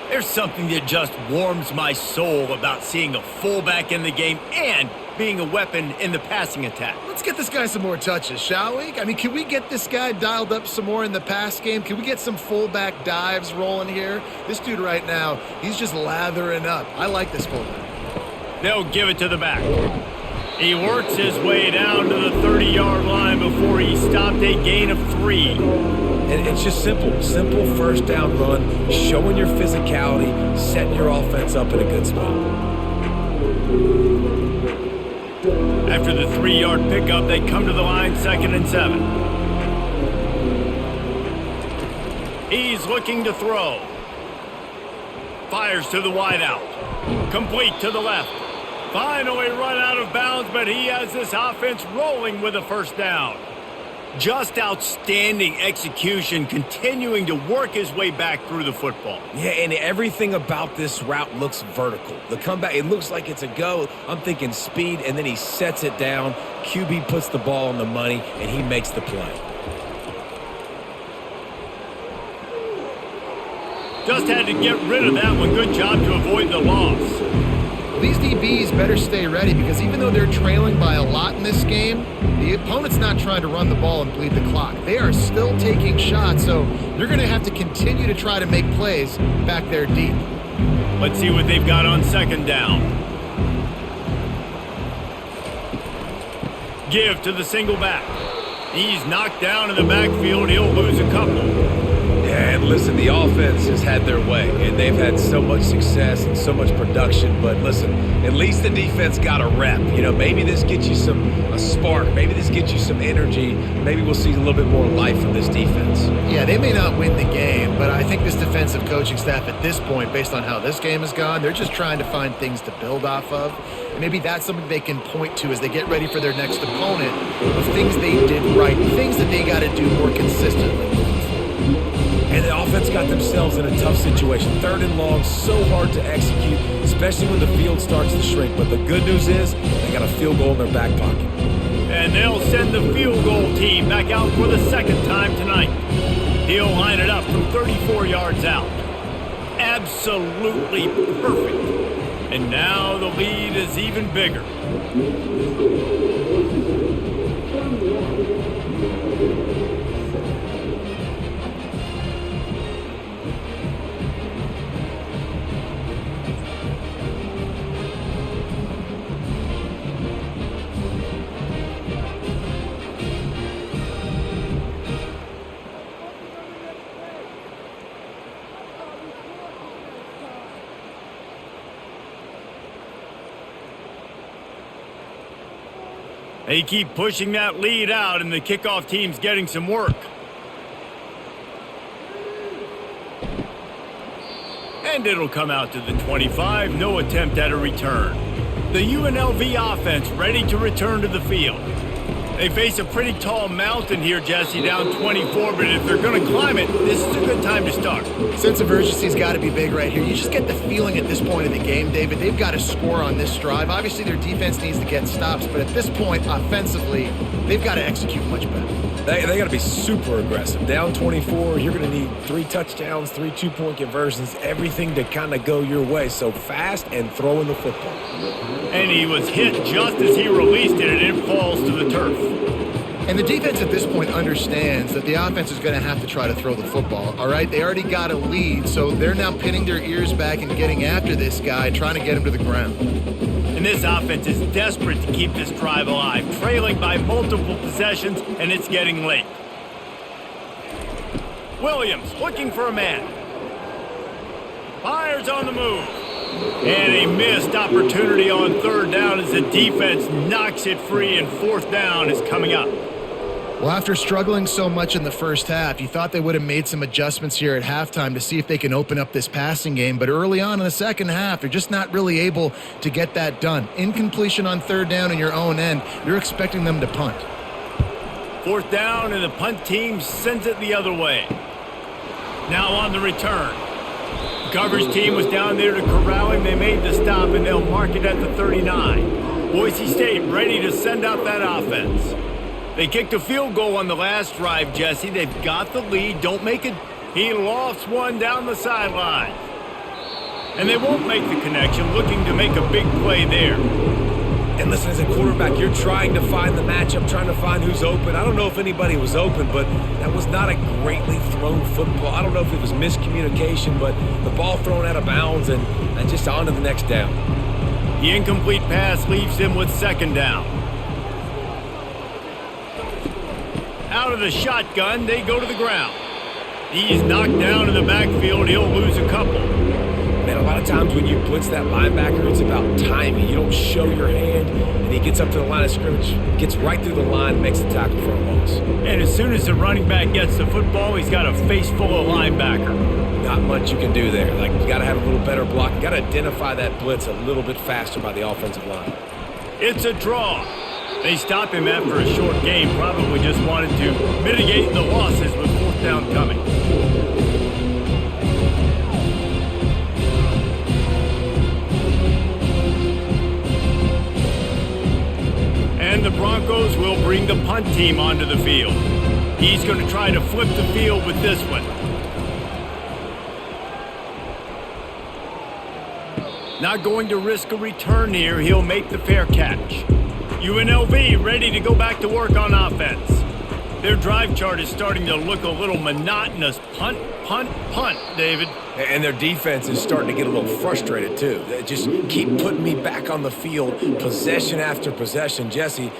Speaker 1: There's something that just warms my soul about seeing a fullback in the game and being a weapon in the passing attack.
Speaker 3: Let's get this guy some more touches, shall we? I mean, can we get this guy dialed up some more in the pass game? Can we get some fullback dives rolling here? This dude right now, he's just lathering up. I like this fullback.
Speaker 1: They'll give it to the back. He works his way down to the 30-yard line before he stopped a gain of 3.
Speaker 2: And it's just simple first down run, showing your physicality, setting your offense up in a good spot.
Speaker 1: After the 3-yard pickup, they come to the line 2nd and 7. He's looking to throw. Fires to the wideout. Complete to the left. Finally run out of bounds, but he has this offense rolling with a first down. Just outstanding execution, continuing to work his way back through the football.
Speaker 2: Yeah, and everything about this route looks vertical. The comeback, it looks like it's a go. I'm thinking speed, and then he sets it down. QB puts the ball on the money, and he makes the play.
Speaker 1: Just had to get rid of that one. Good job to avoid the loss.
Speaker 3: These DBs better stay ready because even though they're trailing by a lot in this game, the opponent's not trying to run the ball and bleed the clock. They are still taking shots, so you're going to have to continue to try to make plays back there deep.
Speaker 1: Let's see what they've got on second down. Give to the single back. He's knocked down in the backfield. He'll lose a couple.
Speaker 2: Yeah, and listen, the offense has had their way, and they've had so much success and so much production. But listen, at least the defense got a rep. You know, maybe this gets you a spark. Maybe this gets you some energy. Maybe we'll see a little bit more life from this defense.
Speaker 3: Yeah, they may not win the game, but I think this defensive coaching staff at this point, based on how this game has gone, they're just trying to find things to build off of. And maybe that's something they can point to as they get ready for their next opponent of things they did right, things that they got to do more consistently.
Speaker 2: And the offense got themselves in a tough situation. 3rd and long, so hard to execute, especially when the field starts to shrink. But the good news is they got a field goal in their back pocket.
Speaker 1: And they'll send the field goal team back out for the 2nd time tonight. He'll line it up from 34 yards out. Absolutely perfect. And now the lead is even bigger. They keep pushing that lead out, and the kickoff team's getting some work. And it'll come out to the 25. No attempt at a return. The UNLV offense ready to return to the field. They face a pretty tall mountain here, Jesse, down 24, but if they're going to climb it, this is a good time to start.
Speaker 3: Sense of urgency's got to be big right here. You just get the feeling at this point in the game, David, they've got to score on this drive. Obviously, their defense needs to get stops, but at this point, offensively, they've got to execute much better.
Speaker 2: They got to be super aggressive. Down 24, you're going to need 3 touchdowns, 3 two-point conversions, everything to kind of go your way. So fast and throwing the football.
Speaker 1: And he was hit just as he released it, and it falls to the turf.
Speaker 3: And the defense at this point understands that the offense is going to have to try to throw the football, all right? They already got a lead, so they're now pinning their ears back and getting after this guy, trying to get him to the ground.
Speaker 1: And this offense is desperate to keep this drive alive, trailing by multiple possessions, and it's getting late. Williams looking for a man. Fires on the move. And a missed opportunity on 3rd down as the defense knocks it free, and 4th down is coming up.
Speaker 3: Well, after struggling so much in the first half, you thought they would have made some adjustments here at halftime to see if they can open up this passing game. But early on in the second half, they're just not really able to get that done. Incompletion on 3rd down in your own end, you're expecting them to punt.
Speaker 1: 4th down, and the punt team sends it the other way. Now on the return. The coverage team was down there to corral him. They made the stop, and they'll mark it at the 39. Boise State ready to send out that offense. They kicked a field goal on the last drive, Jesse. They've got the lead. Don't make it. He lofts one down the sideline. And they won't make the connection, looking to make a big play there.
Speaker 2: And listen, as a quarterback, you're trying to find the matchup, trying to find who's open. I don't know if anybody was open, but that was not a greatly thrown football. I don't know if it was miscommunication, but the ball thrown out of bounds and just on to the next down.
Speaker 1: The incomplete pass leaves him with 2nd down. Out of the shotgun, they go to the ground. He's knocked down in the backfield. He'll lose a couple.
Speaker 2: Man, a lot of times when you blitz that linebacker, it's about timing. You don't show your hand, and he gets up to the line of scrimmage, gets right through the line, makes the tackle for a loss.
Speaker 1: And as soon as the running back gets the football, he's got a face full of linebacker.
Speaker 2: Not much you can do there. Like, you got to have a little better block. You got to identify that blitz a little bit faster by the offensive line.
Speaker 1: It's a draw. They stop him after a short game. Probably just wanted to mitigate the losses with 4th down coming. And the Broncos will bring the punt team onto the field. He's going to try to flip the field with this one. Not going to risk a return here. He'll make the fair catch. UNLV ready to go back to work on offense. Their drive chart is starting to look a little monotonous. Punt, punt, punt, David.
Speaker 2: And their defense is starting to get a little frustrated, too. They just keep putting me back on the field, possession after possession. Jesse,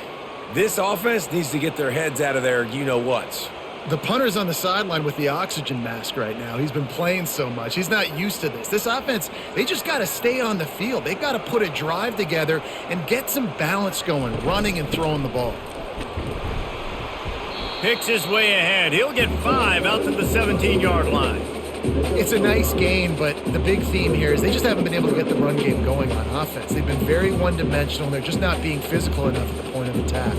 Speaker 2: This offense needs to get their heads out of their you-know-whats.
Speaker 3: The punter's on the sideline with the oxygen mask right now. He's been playing so much. He's not used to this. This offense, they just got to stay on the field. They got to put a drive together and get some balance going, running and throwing the ball.
Speaker 1: Picks his way ahead. He'll get 5 out to the 17-yard line.
Speaker 3: It's a nice game, but the big theme here is they just haven't been able to get the run game going on offense. They've been very one-dimensional, and they're just not being physical enough at the point of attack.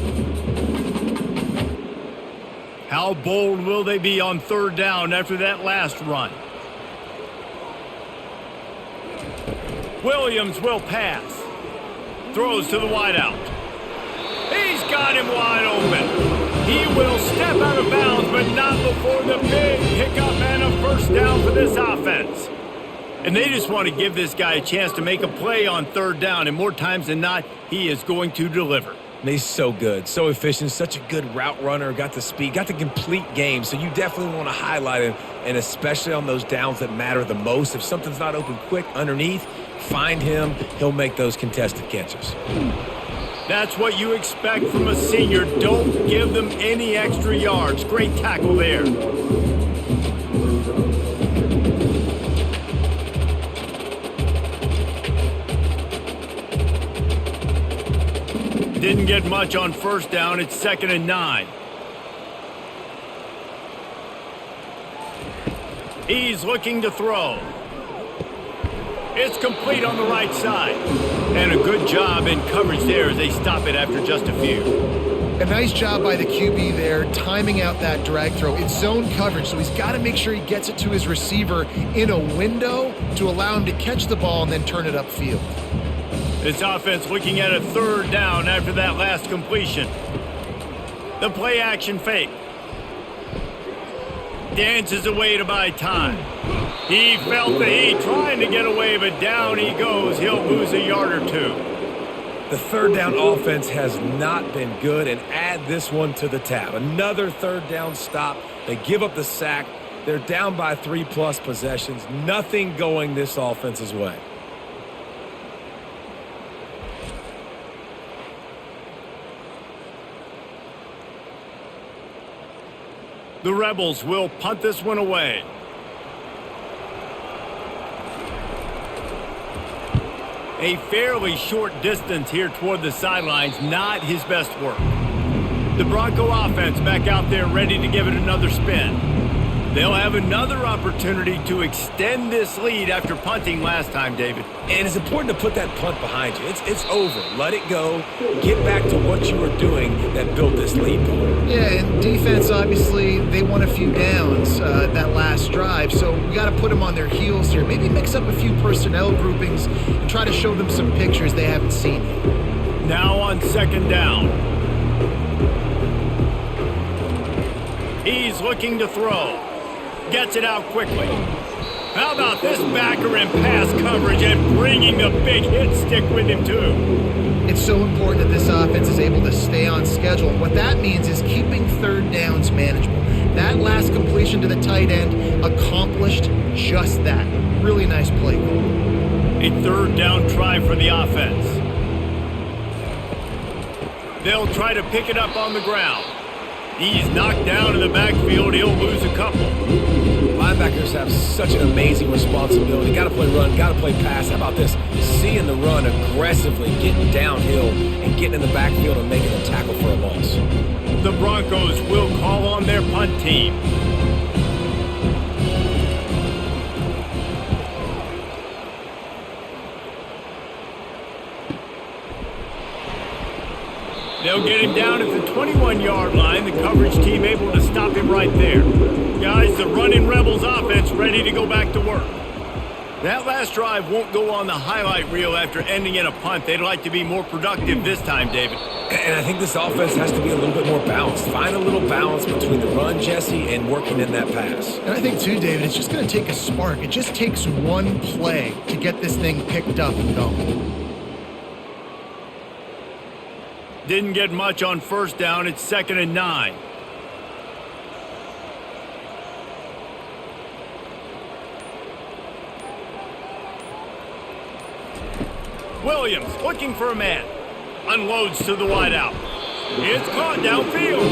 Speaker 1: How bold will they be on 3rd down after that last run? Williams will pass. Throws to the wideout. He's got him wide open. He will step out of bounds, but not before the big pickup and a 1st down for this offense. And they just want to give this guy a chance to make a play on 3rd down, and more times than not, he is going to deliver.
Speaker 2: He's so good, so efficient, such a good route runner, got the speed, got the complete game, so you definitely want to highlight him, and especially on those downs that matter the most. If something's not open quick underneath, find him. He'll make those contested catches.
Speaker 1: That's what you expect from a senior. Don't give them any extra yards. Great tackle there. Didn't get much on 1st down. It's 2nd and 9. He's looking to throw. It's complete on the right side. And a good job in coverage there as they stop it after just a few.
Speaker 3: A nice job by the QB there, timing out that drag throw. It's zone coverage, so he's got to make sure he gets it to his receiver in a window to allow him to catch the ball and then turn it upfield.
Speaker 1: This offense looking at a 3rd down after that last completion. The play action fake. Dances away to buy time. He felt the heat trying to get away, but down he goes. He'll lose a yard or 2.
Speaker 2: The 3rd down offense has not been good, and add this one to the tab. Another 3rd down stop. They give up the sack. They're down by 3+ possessions. Nothing going this offense's way.
Speaker 1: The Rebels will punt this one away. A fairly short distance here toward the sidelines, not his best work. The Bronco offense back out there ready to give it another spin. They'll have another opportunity to extend this lead after punting last time, David.
Speaker 2: And it's important to put that punt behind you. It's over. Let it go. Get back to what you were doing that built this lead.
Speaker 3: Yeah, and defense, obviously, they won a few downs that last drive, so we got to put them on their heels here. Maybe mix up a few personnel groupings and try to show them some pictures they haven't seen.
Speaker 1: Now on 2nd down. He's looking to throw. Gets it out quickly. How about this backer in pass coverage and bringing the big hit stick with him too?
Speaker 3: It's so important that this offense is able to stay on schedule. And what that means is keeping 3rd downs manageable. That last completion to the tight end accomplished just that. Really nice play.
Speaker 1: A 3rd down try for the offense. They'll try to pick it up on the ground. He's knocked down in the backfield. He'll lose a couple.
Speaker 2: Linebackers have such an amazing responsibility. Got to play run, got to play pass. How about this? Seeing the run aggressively, getting downhill, and getting in the backfield and making a tackle for a loss.
Speaker 1: The Broncos will call on their punt team. They'll get him down at the 21-yard line. The coverage team able to stop him right there. Guys, the running Rebels offense ready to go back to work. That last drive won't go on the highlight reel after ending in a punt. They'd like to be more productive this time, David.
Speaker 2: And I think this offense has to be a little bit more balanced. Find a little balance between the run, Jesse, and working in that pass.
Speaker 3: And I think, too, David, it's just going to take a spark. It just takes one play to get this thing picked up and going.
Speaker 1: Didn't get much on 1st down. It's 2nd and 9. Williams looking for a man. Unloads to the wideout. It's caught downfield.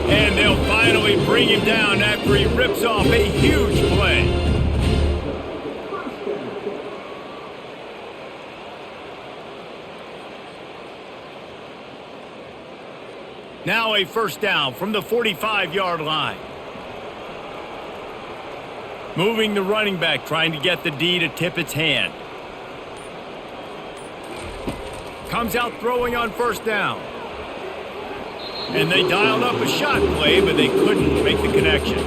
Speaker 1: And they'll finally bring him down after he rips off a huge play. Now a first down from the 45-yard line. Moving the running back, trying to get the D to tip its hand. Comes out throwing on first down. And they dialed up a shot play, but they couldn't make the connection.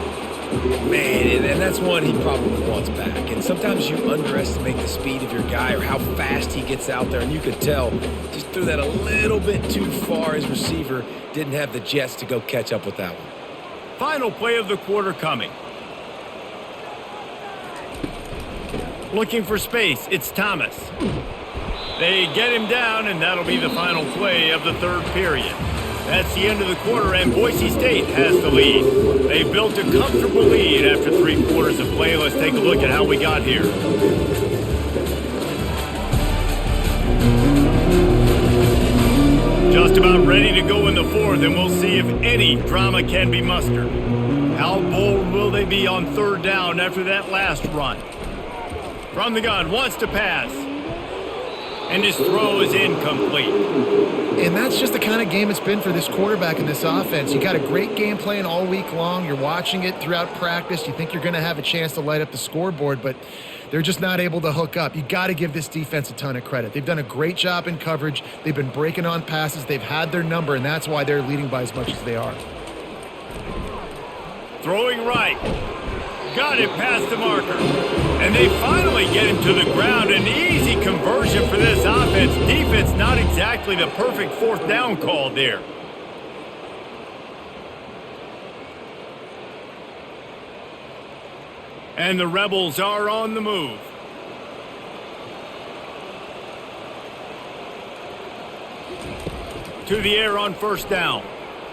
Speaker 2: Man, and that's one he probably wants back. And sometimes you underestimate the speed of your guy or how fast he gets out there. And you could tell, just threw that a little bit too far. His receiver didn't have the jets to go catch up with that one.
Speaker 1: Final play of the quarter coming. Looking for space, it's Thomas. They get him down, and that'll be the final play of the third period. That's the end of the quarter, and Boise State has the lead. They've built a comfortable lead after 3 quarters of play. Let's take a look at how we got here. Just about ready to go in the fourth, and we'll see if any drama can be mustered. How bold will they be on third down after that last run? From the gun, wants to pass. And his throw is incomplete.
Speaker 3: And that's just the kind of game it's been for this quarterback in this offense. You got a great game plan all week long. You're watching it throughout practice. You think you're going to have a chance to light up the scoreboard, but they're just not able to hook up. You got to give this defense a ton of credit. They've done a great job in coverage. They've been breaking on passes. They've had their number, and that's why they're leading by as much as they are.
Speaker 1: Throwing right. Got it past the marker. And they finally get him to the ground. An easy conversion for this offense. Defense not exactly the perfect fourth down call there. And the Rebels are on the move. To the air on first down.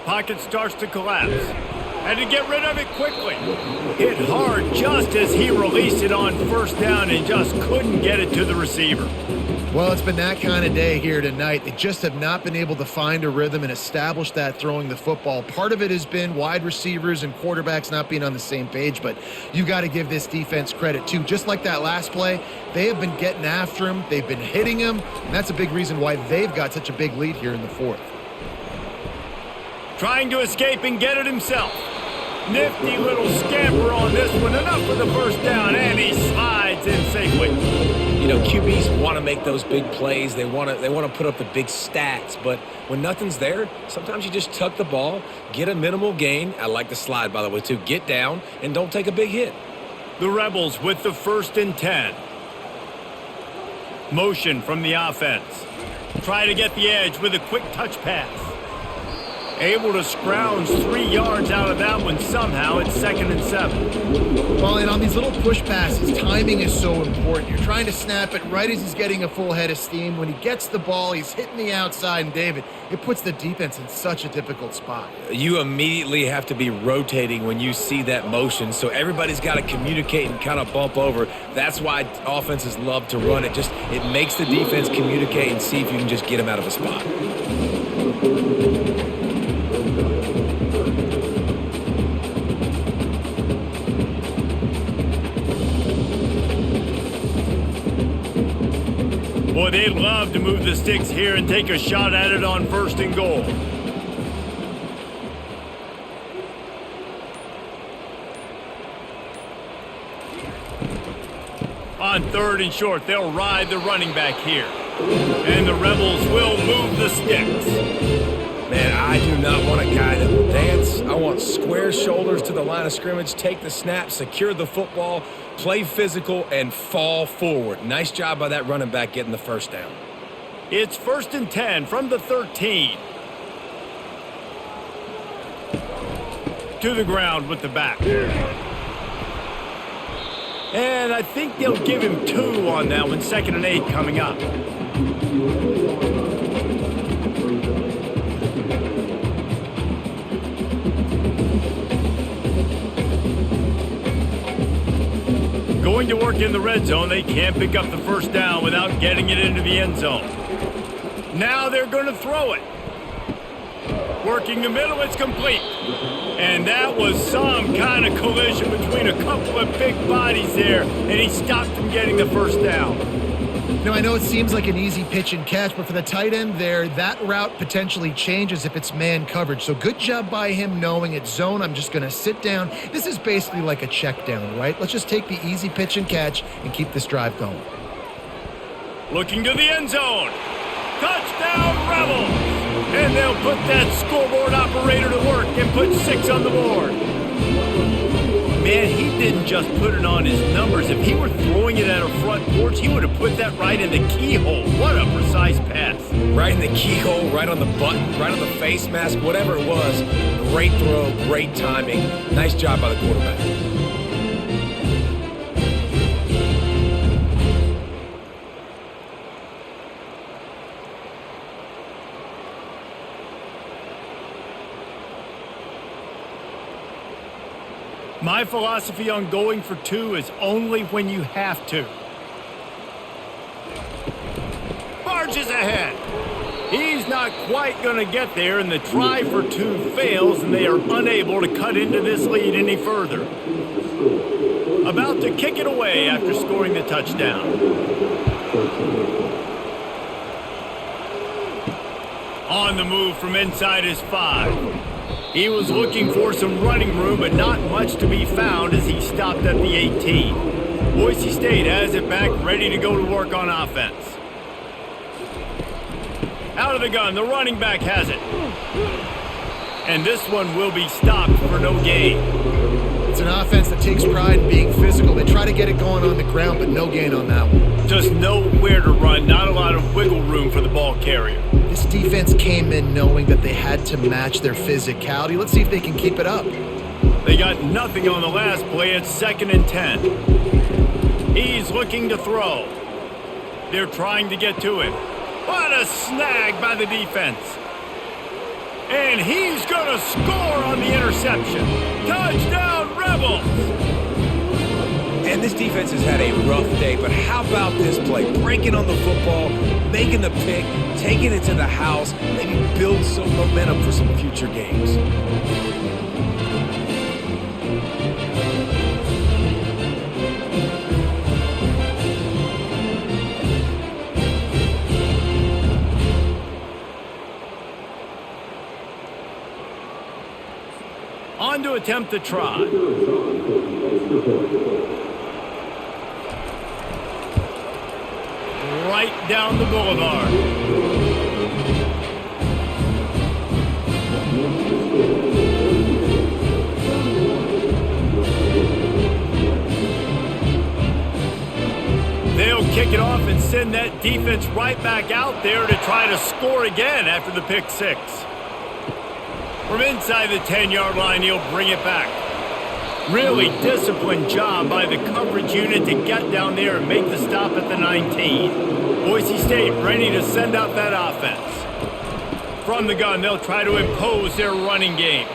Speaker 1: Pocket starts to collapse. Had to get rid of it quickly. Hit hard just as he released it on first down and just couldn't get it to the receiver.
Speaker 3: Well, it's been that kind of day here tonight. They just have not been able to find a rhythm and establish that throwing the football. Part of it has been wide receivers and quarterbacks not being on the same page, but you've got to give this defense credit too. Just like that last play, they have been getting after him. They've been hitting him, and that's a big reason why they've got such a big lead here in the fourth.
Speaker 1: Trying to escape and get it himself. Nifty little scamper on this one. Enough for the first down, and he slides in safely.
Speaker 2: You know, QBs want to make those big plays. They want to put up the big stats. But when nothing's there, sometimes you just tuck the ball, get a minimal gain. I like the slide, by the way, too. Get down and don't take a big hit.
Speaker 1: The Rebels with the 1st and 10. Motion from the offense. Try to get the edge with a quick touch pass. Able to scrounge 3 yards out of that one somehow. It's 2nd and 7.
Speaker 3: Well, and on these little push passes, timing is so important. You're trying to snap it right as he's getting a full head of steam. When he gets the ball, he's hitting the outside, and David, it puts the defense in such a difficult spot.
Speaker 2: You immediately have to be rotating when you see that motion, so everybody's got to communicate and kind of bump over. That's why offenses love to run it. It makes the defense communicate and see if you can just get him out of a spot.
Speaker 1: Boy, they'd love to move the sticks here and take a shot at it on 1st and goal. On 3rd and short, they'll ride the running back here. And the Rebels will move the sticks.
Speaker 2: Man, I do not want a guy that will dance. I want square shoulders to the line of scrimmage, take the snap, secure the football, play physical, and fall forward. Nice job by that running back getting the first down.
Speaker 1: It's 1st and 10 from the 13. To the ground with the back. And I think they'll give him 2 on that one. 2nd and 8 coming up. Going to work in the red zone. They can't pick up the first down without getting it into the end zone. Now they're going to throw it. Working the middle, it's complete. And that was some kind of collision between a couple of big bodies there, and he stopped from getting the first down.
Speaker 3: Now, I know it seems like an easy pitch and catch, but for the tight end there, that route potentially changes if it's man coverage. So good job by him knowing it's zone. I'm just going to sit down. This is basically like a check down, right? Let's just take the easy pitch and catch and keep this drive going.
Speaker 1: Looking to the end zone. Touchdown, Rebels! And they'll put that scoreboard operator to work and put 6 on the board. Man, he didn't just put it on his numbers. If he were throwing it at a front porch, he would have put that right in the keyhole. What a precise pass.
Speaker 2: Right in the keyhole, right on the button, right on the face mask, whatever it was. Great throw, great timing. Nice job by the quarterback.
Speaker 1: My philosophy on going for 2 is only when you have to. Barges ahead. He's not quite going to get there, and the try for 2 fails, and they are unable to cut into this lead any further. About to kick it away after scoring the touchdown. On the move from inside his 5. He was looking for some running room, but not much to be found as he stopped at the 18. Boise State has it back, ready to go to work on offense. Out of the gun, the running back has it. And this one will be stopped for no gain.
Speaker 3: It's an offense that takes pride in being physical. They try to get it going on the ground, but no gain on that one.
Speaker 1: Just nowhere to run, not a lot of wiggle room for the ball carrier.
Speaker 3: This defense came in knowing that they had to match their physicality. Let's see if they can keep it up.
Speaker 1: They got nothing on the last play. It's 2nd and 10. He's looking to throw. They're trying to get to him. What a snag by the defense. And he's going to score on the interception. Touchdown, Rebels!
Speaker 2: And this defense has had a rough day, but how about this play? Breaking on the football, making the pick, taking it to the house, maybe build some momentum for some future games.
Speaker 1: On to attempt the try. Right down the boulevard. They'll kick it off and send that defense right back out there to try to score again after the pick 6. From inside the 10-yard line, he'll bring it back. Really disciplined job by the coverage unit to get down there and make the stop at the 19. Boise State ready to send out that offense. From the gun, they'll try to impose their running game.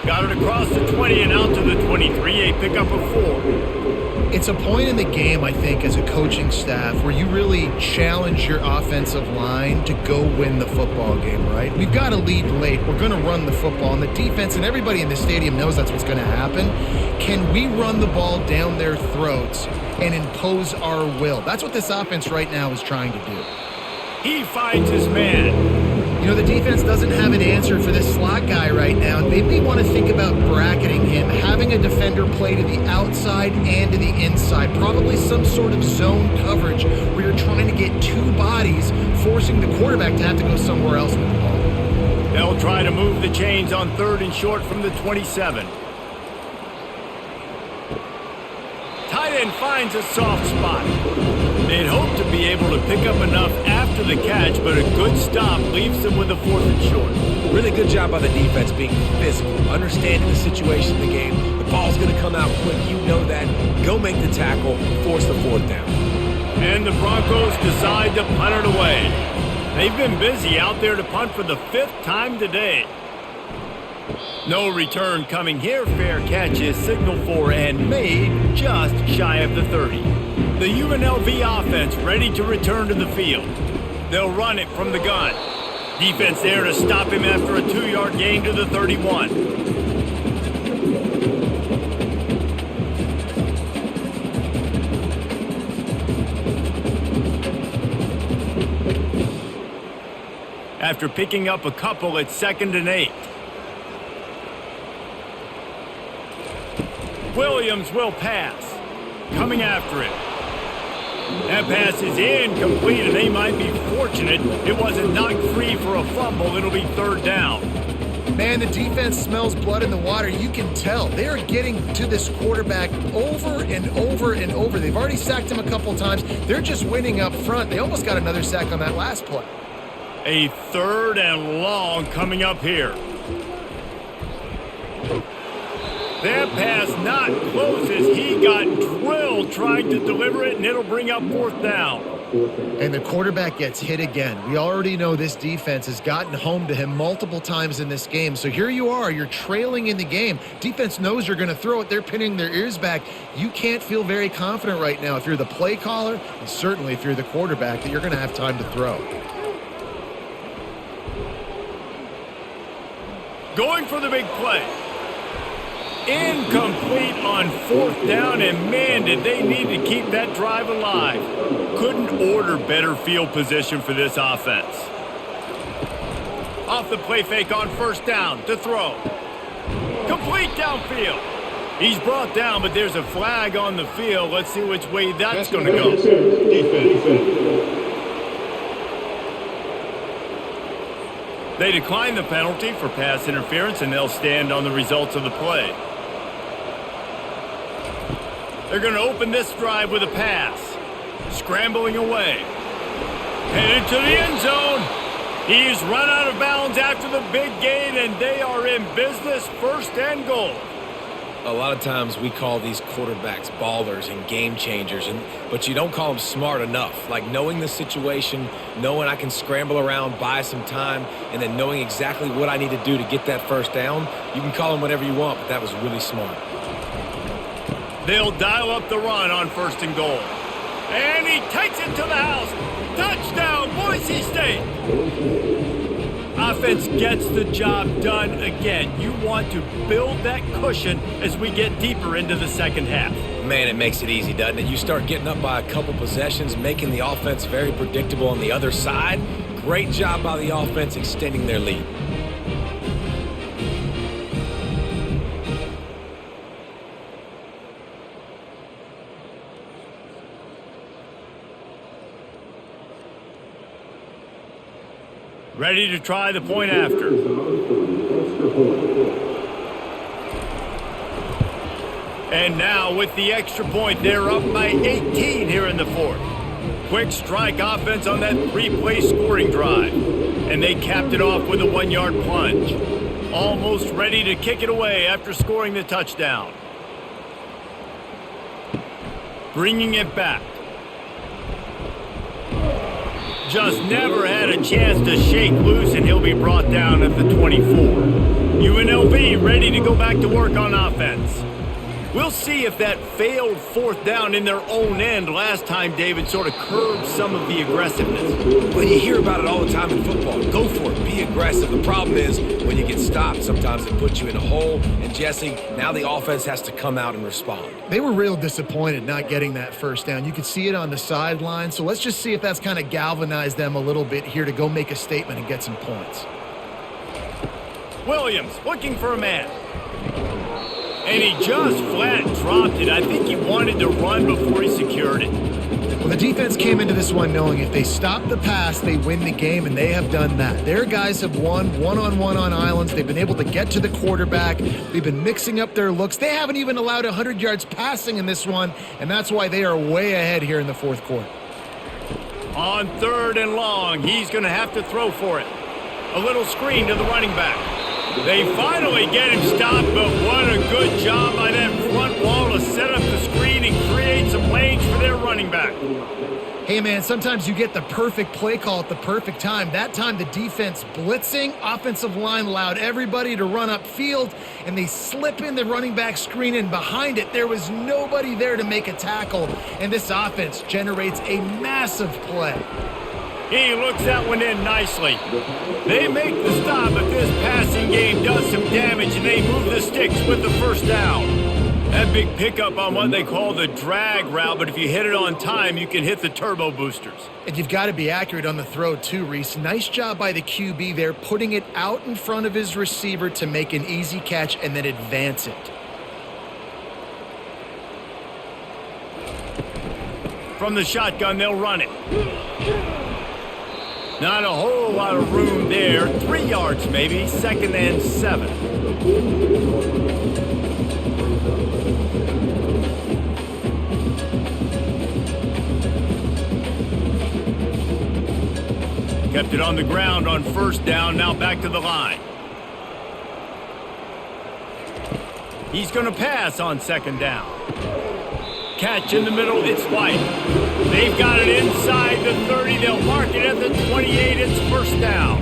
Speaker 1: Got it across the 20 and out to the 23, a pickup of 4.
Speaker 3: It's a point in the game, I think, as a coaching staff where you really challenge your offensive line to go win the football game, right? We've got to lead late. We're going to run the football. And the defense and everybody in the stadium knows that's what's going to happen. Can we run the ball down their throats and impose our will? That's what this offense right now is trying to do.
Speaker 1: He finds his man.
Speaker 3: You know, the defense doesn't have an answer for this slot guy right now. They may want to think about bracketing him, having a defender play to the outside and to the inside. Probably some sort of zone coverage where you're trying to get 2 bodies, forcing the quarterback to have to go somewhere else with the ball.
Speaker 1: They'll try to move the chains on 3rd and short from the 27. Tight end finds a soft spot. They'd hope to be able to pick up enough after the catch, but a good stop leaves them with a 4th and short.
Speaker 2: Really good job by the defense being physical, understanding the situation in the game. The ball's going to come out quick. You know that. Go make the tackle, force the 4th down.
Speaker 1: And the Broncos decide to punt it away. They've been busy out there to punt for the 5th time today. No return coming here. Fair catch is signaled for and made just shy of the 30. The UNLV offense ready to return to the field. They'll run it from the gun. Defense there to stop him after a 2-yard gain to the 31. After picking up a couple, it's 2nd and 8. Williams will pass. Coming after it. That pass is incomplete, and they might be fortunate it wasn't knocked free for a fumble. It'll be 3rd down.
Speaker 3: Man, the defense smells blood in the water. You can tell. They are getting to this quarterback over and over and over. They've already sacked him a couple times. They're just winning up front. They almost got another sack on that last play.
Speaker 1: A 3rd and long coming up here. That pass not close as he got drilled trying to deliver it, and it'll bring up 4th down.
Speaker 3: And the quarterback gets hit again. We already know this defense has gotten home to him multiple times in this game. So here you are. You're trailing in the game. Defense knows you're going to throw it. They're pinning their ears back. You can't feel very confident right now if you're the play caller, and certainly if you're the quarterback, that you're going to have time to throw.
Speaker 1: Going for the big play. Incomplete on 4th down, and man, did they need to keep that drive alive. Couldn't order better field position for this offense. Off the play fake on 1st down to throw. Complete downfield. He's brought down, but there's a flag on the field. Let's see which way that's going to go.
Speaker 4: Defense.
Speaker 1: They decline the penalty for pass interference, and they'll stand on the results of the play. They're going to open this drive with a pass. Scrambling away. Headed to the end zone. He's run out of bounds after the big gain, and they are in business. 1st and goal.
Speaker 2: A lot of times we call these quarterbacks ballers and game changers, but you don't call them smart enough. Like knowing the situation, knowing I can scramble around, buy some time, and then knowing exactly what I need to do to get that 1st down. You can call them whatever you want, but that was really smart.
Speaker 1: They'll dial up the run on 1st and goal. And he takes it to the house. Touchdown, Boise State. Offense gets the job done again. You want to build that cushion as we get deeper into the 2nd half.
Speaker 2: Man, it makes it easy, doesn't it? You start getting up by a couple possessions, making the offense very predictable on the other side. Great job by the offense extending their lead.
Speaker 1: Ready to try the point after. And now with the extra point, they're up by 18 here in the 4th. Quick strike offense on that 3-play scoring drive. And they capped it off with a 1-yard plunge. Almost ready to kick it away after scoring the touchdown. Bringing it back. Just never had a chance to shake loose, and he'll be brought down at the 24. UNLV ready to go back to work on offense. We'll see if that failed 4th down in their own end last time, David, sort of curbed some of the aggressiveness.
Speaker 2: Well, you hear about it all the time in football. Go for it. Be aggressive. The problem is when you get stopped, sometimes it puts you in a hole. And, Jesse, now the offense has to come out and respond.
Speaker 3: They were real disappointed not getting that 1st down. You could see it on the sideline. So let's just see if that's kind of galvanized them a little bit here to go make a statement and get some points.
Speaker 1: Williams looking for a man. And he just flat dropped it. I think he wanted to run before he secured it.
Speaker 3: Well, the defense came into this one knowing if they stop the pass, they win the game, and they have done that. Their guys have won one-on-one on islands. They've been able to get to the quarterback. They've been mixing up their looks. They haven't even allowed 100 yards passing in this one, and that's why they are way ahead here in the 4th quarter.
Speaker 1: On 3rd and long, he's going to have to throw for it. A little screen to the running back. They finally get him stopped, but what a good job by that front wall to set up the screen and create some lanes for their running back.
Speaker 3: Hey, man, sometimes you get the perfect play call at the perfect time. That time, the defense blitzing, offensive line allowed everybody to run upfield, and they slip in the running back screen, and behind it, there was nobody there to make a tackle, and this offense generates a massive play.
Speaker 1: He looks that one in nicely. They make the stop, but this passing game does some damage, and they move the sticks with the first down. That big pickup on what they call the drag route, but if you hit it on time, you can hit the turbo boosters.
Speaker 3: And you've got to be accurate on the throw too, Reese. Nice job by the QB there, putting it out in front of his receiver to make an easy catch and then advance it.
Speaker 1: From the shotgun, they'll run it. Not a whole lot of room there. 3 yards maybe, 2nd and 7. Kept it on the ground on 1st down, now back to the line. He's going to pass on 2nd down. Catch in the middle, it's White. They've got it inside the 30. They'll mark it at the 28. It's 1st down.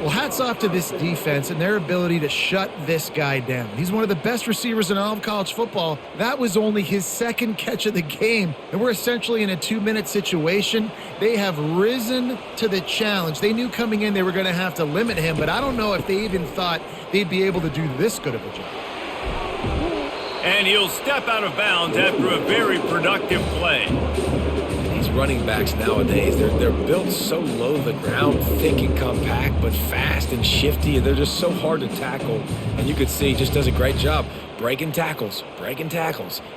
Speaker 3: Well, hats off to this defense and their ability to shut this guy down. He's one of the best receivers in all of college football. That was only his 2nd catch of the game, and we're essentially in a 2-minute situation. They have risen to the challenge. They knew coming in they were going to have to limit him, but I don't know if they even thought they'd be able to do this good of a job.
Speaker 1: And he'll step out of bounds after a very productive play.
Speaker 2: These running backs nowadays, they're built so low to the ground, thick and compact, but fast and shifty, and they're just so hard to tackle. And you could see he just does a great job breaking tackles.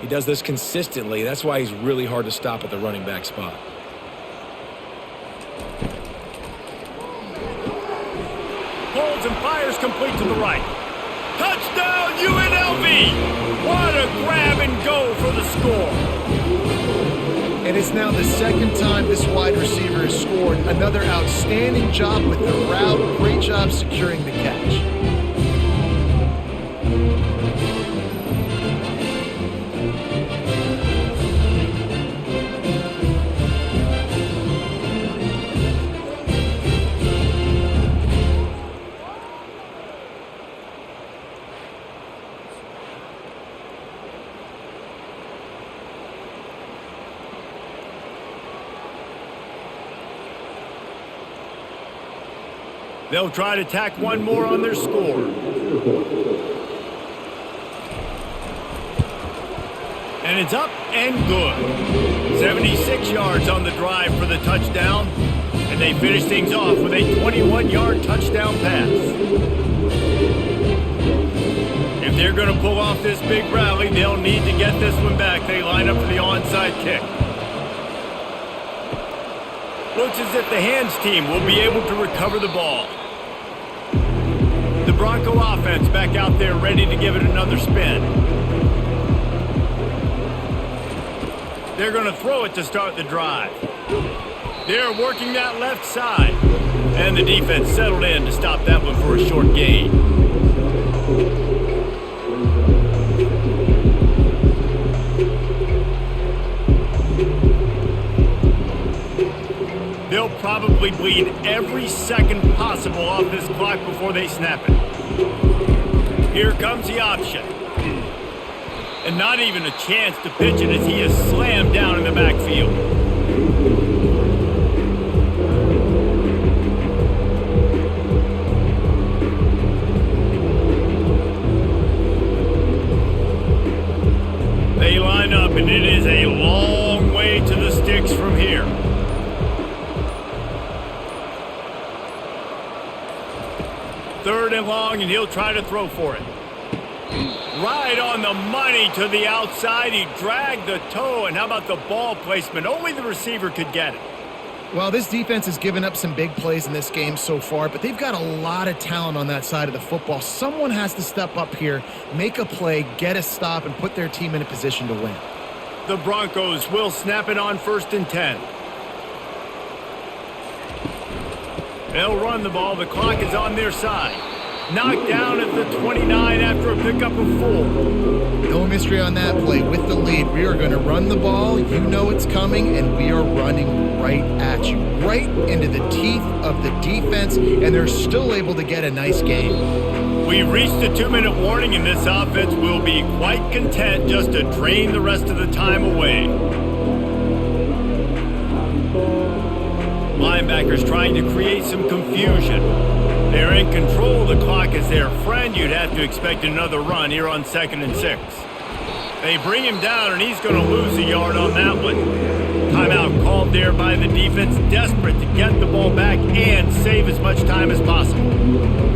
Speaker 2: He does this consistently. That's why he's really hard to stop at the running back spot.
Speaker 1: Holds and fires complete to the right. Touchdown UNLV! What a grab and go for the score.
Speaker 3: And it's now the 2nd time this wide receiver has scored. Another outstanding job with the route. Great job securing the catch.
Speaker 1: They'll try to tack one more on their score. And it's up and good. 76 yards on the drive for the touchdown. And they finish things off with a 21-yard touchdown pass. If they're going to pull off this big rally, they'll need to get this one back. They line up for the onside kick. Looks as if the hands team will be able to recover the ball. The Bronco offense back out there ready to give it another spin. They're going to throw it to start the drive. They're working that left side. And the defense settled in to stop that one for a short gain. They'll probably bleed every second possible off this clock before they snap it. Here comes the option. And not even a chance to pitch it as he is slammed down in the backfield. They line up, and it is a long way to the sticks from here. Third and long, and he'll try to throw for it. Right on the money to the outside. He dragged the toe, and how about the ball placement? Only the receiver could get it.
Speaker 3: Well, this defense has given up some big plays in this game so far, but they've got a lot of talent on that side of the football. Someone has to step up here, make a play, get a stop, and put their team in a position to win.
Speaker 1: The Broncos will snap it on 1st and 10. They'll run the ball. The clock is on their side. Knocked down at the 29 after a pickup of 4.
Speaker 3: No mystery on that play. With the lead, we are going to run the ball. You know it's coming, and we are running right at you. Right into the teeth of the defense, and they're still able to get a nice gain.
Speaker 1: We've reached the 2-minute warning, and this offense will be quite content just to drain the rest of the time away. Linebackers trying to create some confusion. They're in control of the clock as their friend. You'd have to expect another run here on 2nd and 6. They bring him down, and he's going to lose a yard on that one. Timeout called there by the defense, desperate to get the ball back and save as much time as possible.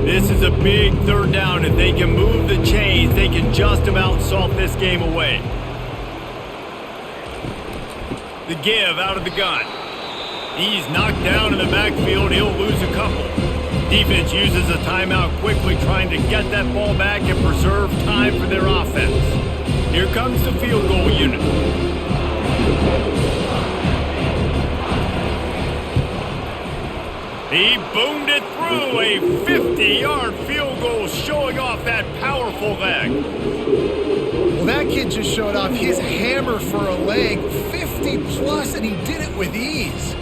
Speaker 1: This is a big 3rd down. If they can move the chains, they can just about salt this game away. The give out of the gun. He's knocked down in the backfield. He'll lose a couple. Defense uses a timeout quickly, trying to get that ball back and preserve time for their offense. Here comes the field goal unit. He boomed it through, a 50-yard field goal, showing off that powerful leg.
Speaker 3: Well, that kid just showed off his hammer for a leg, 50-plus, and he did it with ease.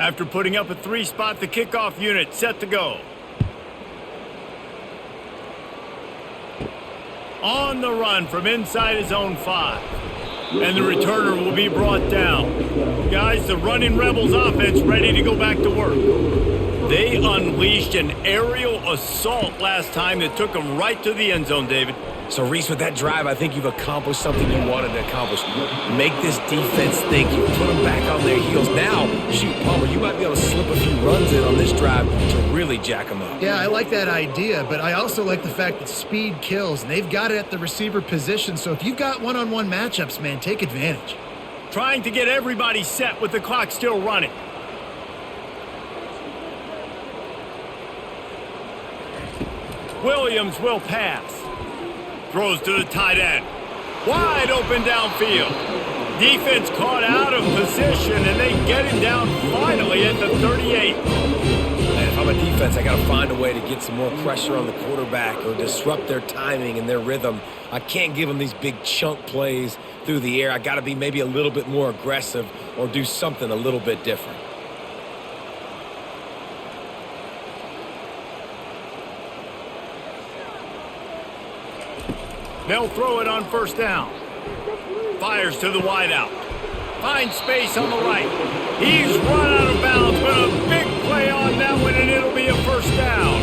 Speaker 1: After putting up a 3-spot, the kickoff unit set to go. On the run from inside his own 5. And the returner will be brought down. Guys, the running Rebels offense ready to go back to work. They unleashed an aerial assault last time that took them right to the end zone, David.
Speaker 2: So, Reese, with that drive, I think you've accomplished something you wanted to accomplish. Make this defense think. You put them back on their heels. Now, shoot, Palmer, you might be able to slip a few runs in on this drive to really jack them up.
Speaker 3: Yeah, I like that idea, but I also like the fact that speed kills, and they've got it at the receiver position. So if you've got one-on-one matchups, man, take advantage.
Speaker 1: Trying to get everybody set with the clock still running. Williams will pass. Throws to the tight end. Wide open downfield. Defense caught out of position, and they get him down finally at the 38.
Speaker 2: And if I'm a defense, I got to find a way to get some more pressure on the quarterback or disrupt their timing and their rhythm. I can't give them these big chunk plays through the air. I got to be maybe a little bit more aggressive or do something a little bit different.
Speaker 1: They'll throw it on 1st down. Fires to the wideout. Finds space on the right. He's run out of bounds, but a big play on that one, and it'll be a 1st down.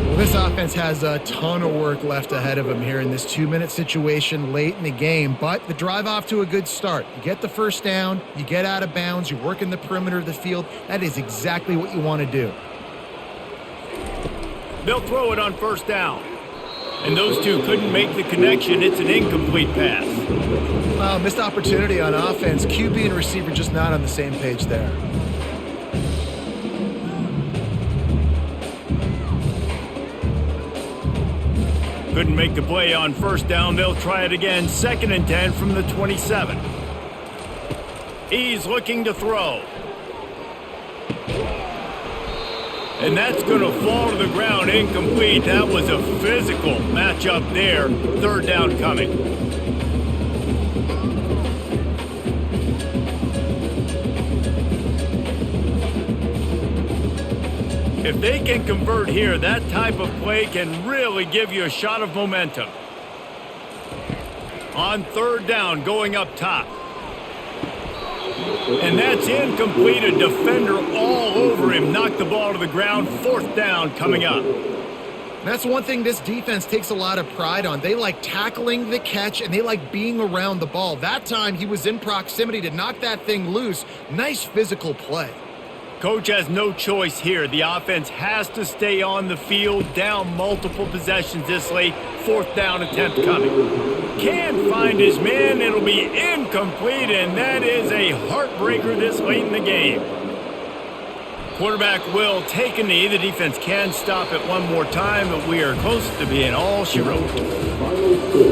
Speaker 3: Well, this offense has a ton of work left ahead of them here in this 2-minute situation late in the game, but the drive off to a good start. You get the 1st down, you get out of bounds, you work in the perimeter of the field. That is exactly what you want to do.
Speaker 1: They'll throw it on 1st down. And those two couldn't make the connection. It's an incomplete pass.
Speaker 3: Well, missed opportunity on offense. QB and receiver just not on the same page there.
Speaker 1: Couldn't make the play on 1st down. They'll try it again. 2nd and 10 from the 27. He's looking to throw. And that's going to fall to the ground incomplete. That was a physical matchup there. 3rd down coming. If they can convert here, that type of play can really give you a shot of momentum. On 3rd down, going up top. And that's incomplete. A defender all over him. Knocked the ball to the ground. 4th down coming up.
Speaker 3: That's one thing this defense takes a lot of pride on. They like tackling the catch, and they like being around the ball. That time, he was in proximity to knock that thing loose. Nice physical play.
Speaker 1: Coach has no choice here. The offense has to stay on the field, down multiple possessions this late. 4th down attempt coming. Can't find his man. It'll be incomplete, and that is a heartbreaker this late in the game. Quarterback will take a knee. The defense can stop it one more time, but we are close to being all she wrote.
Speaker 4: Final score,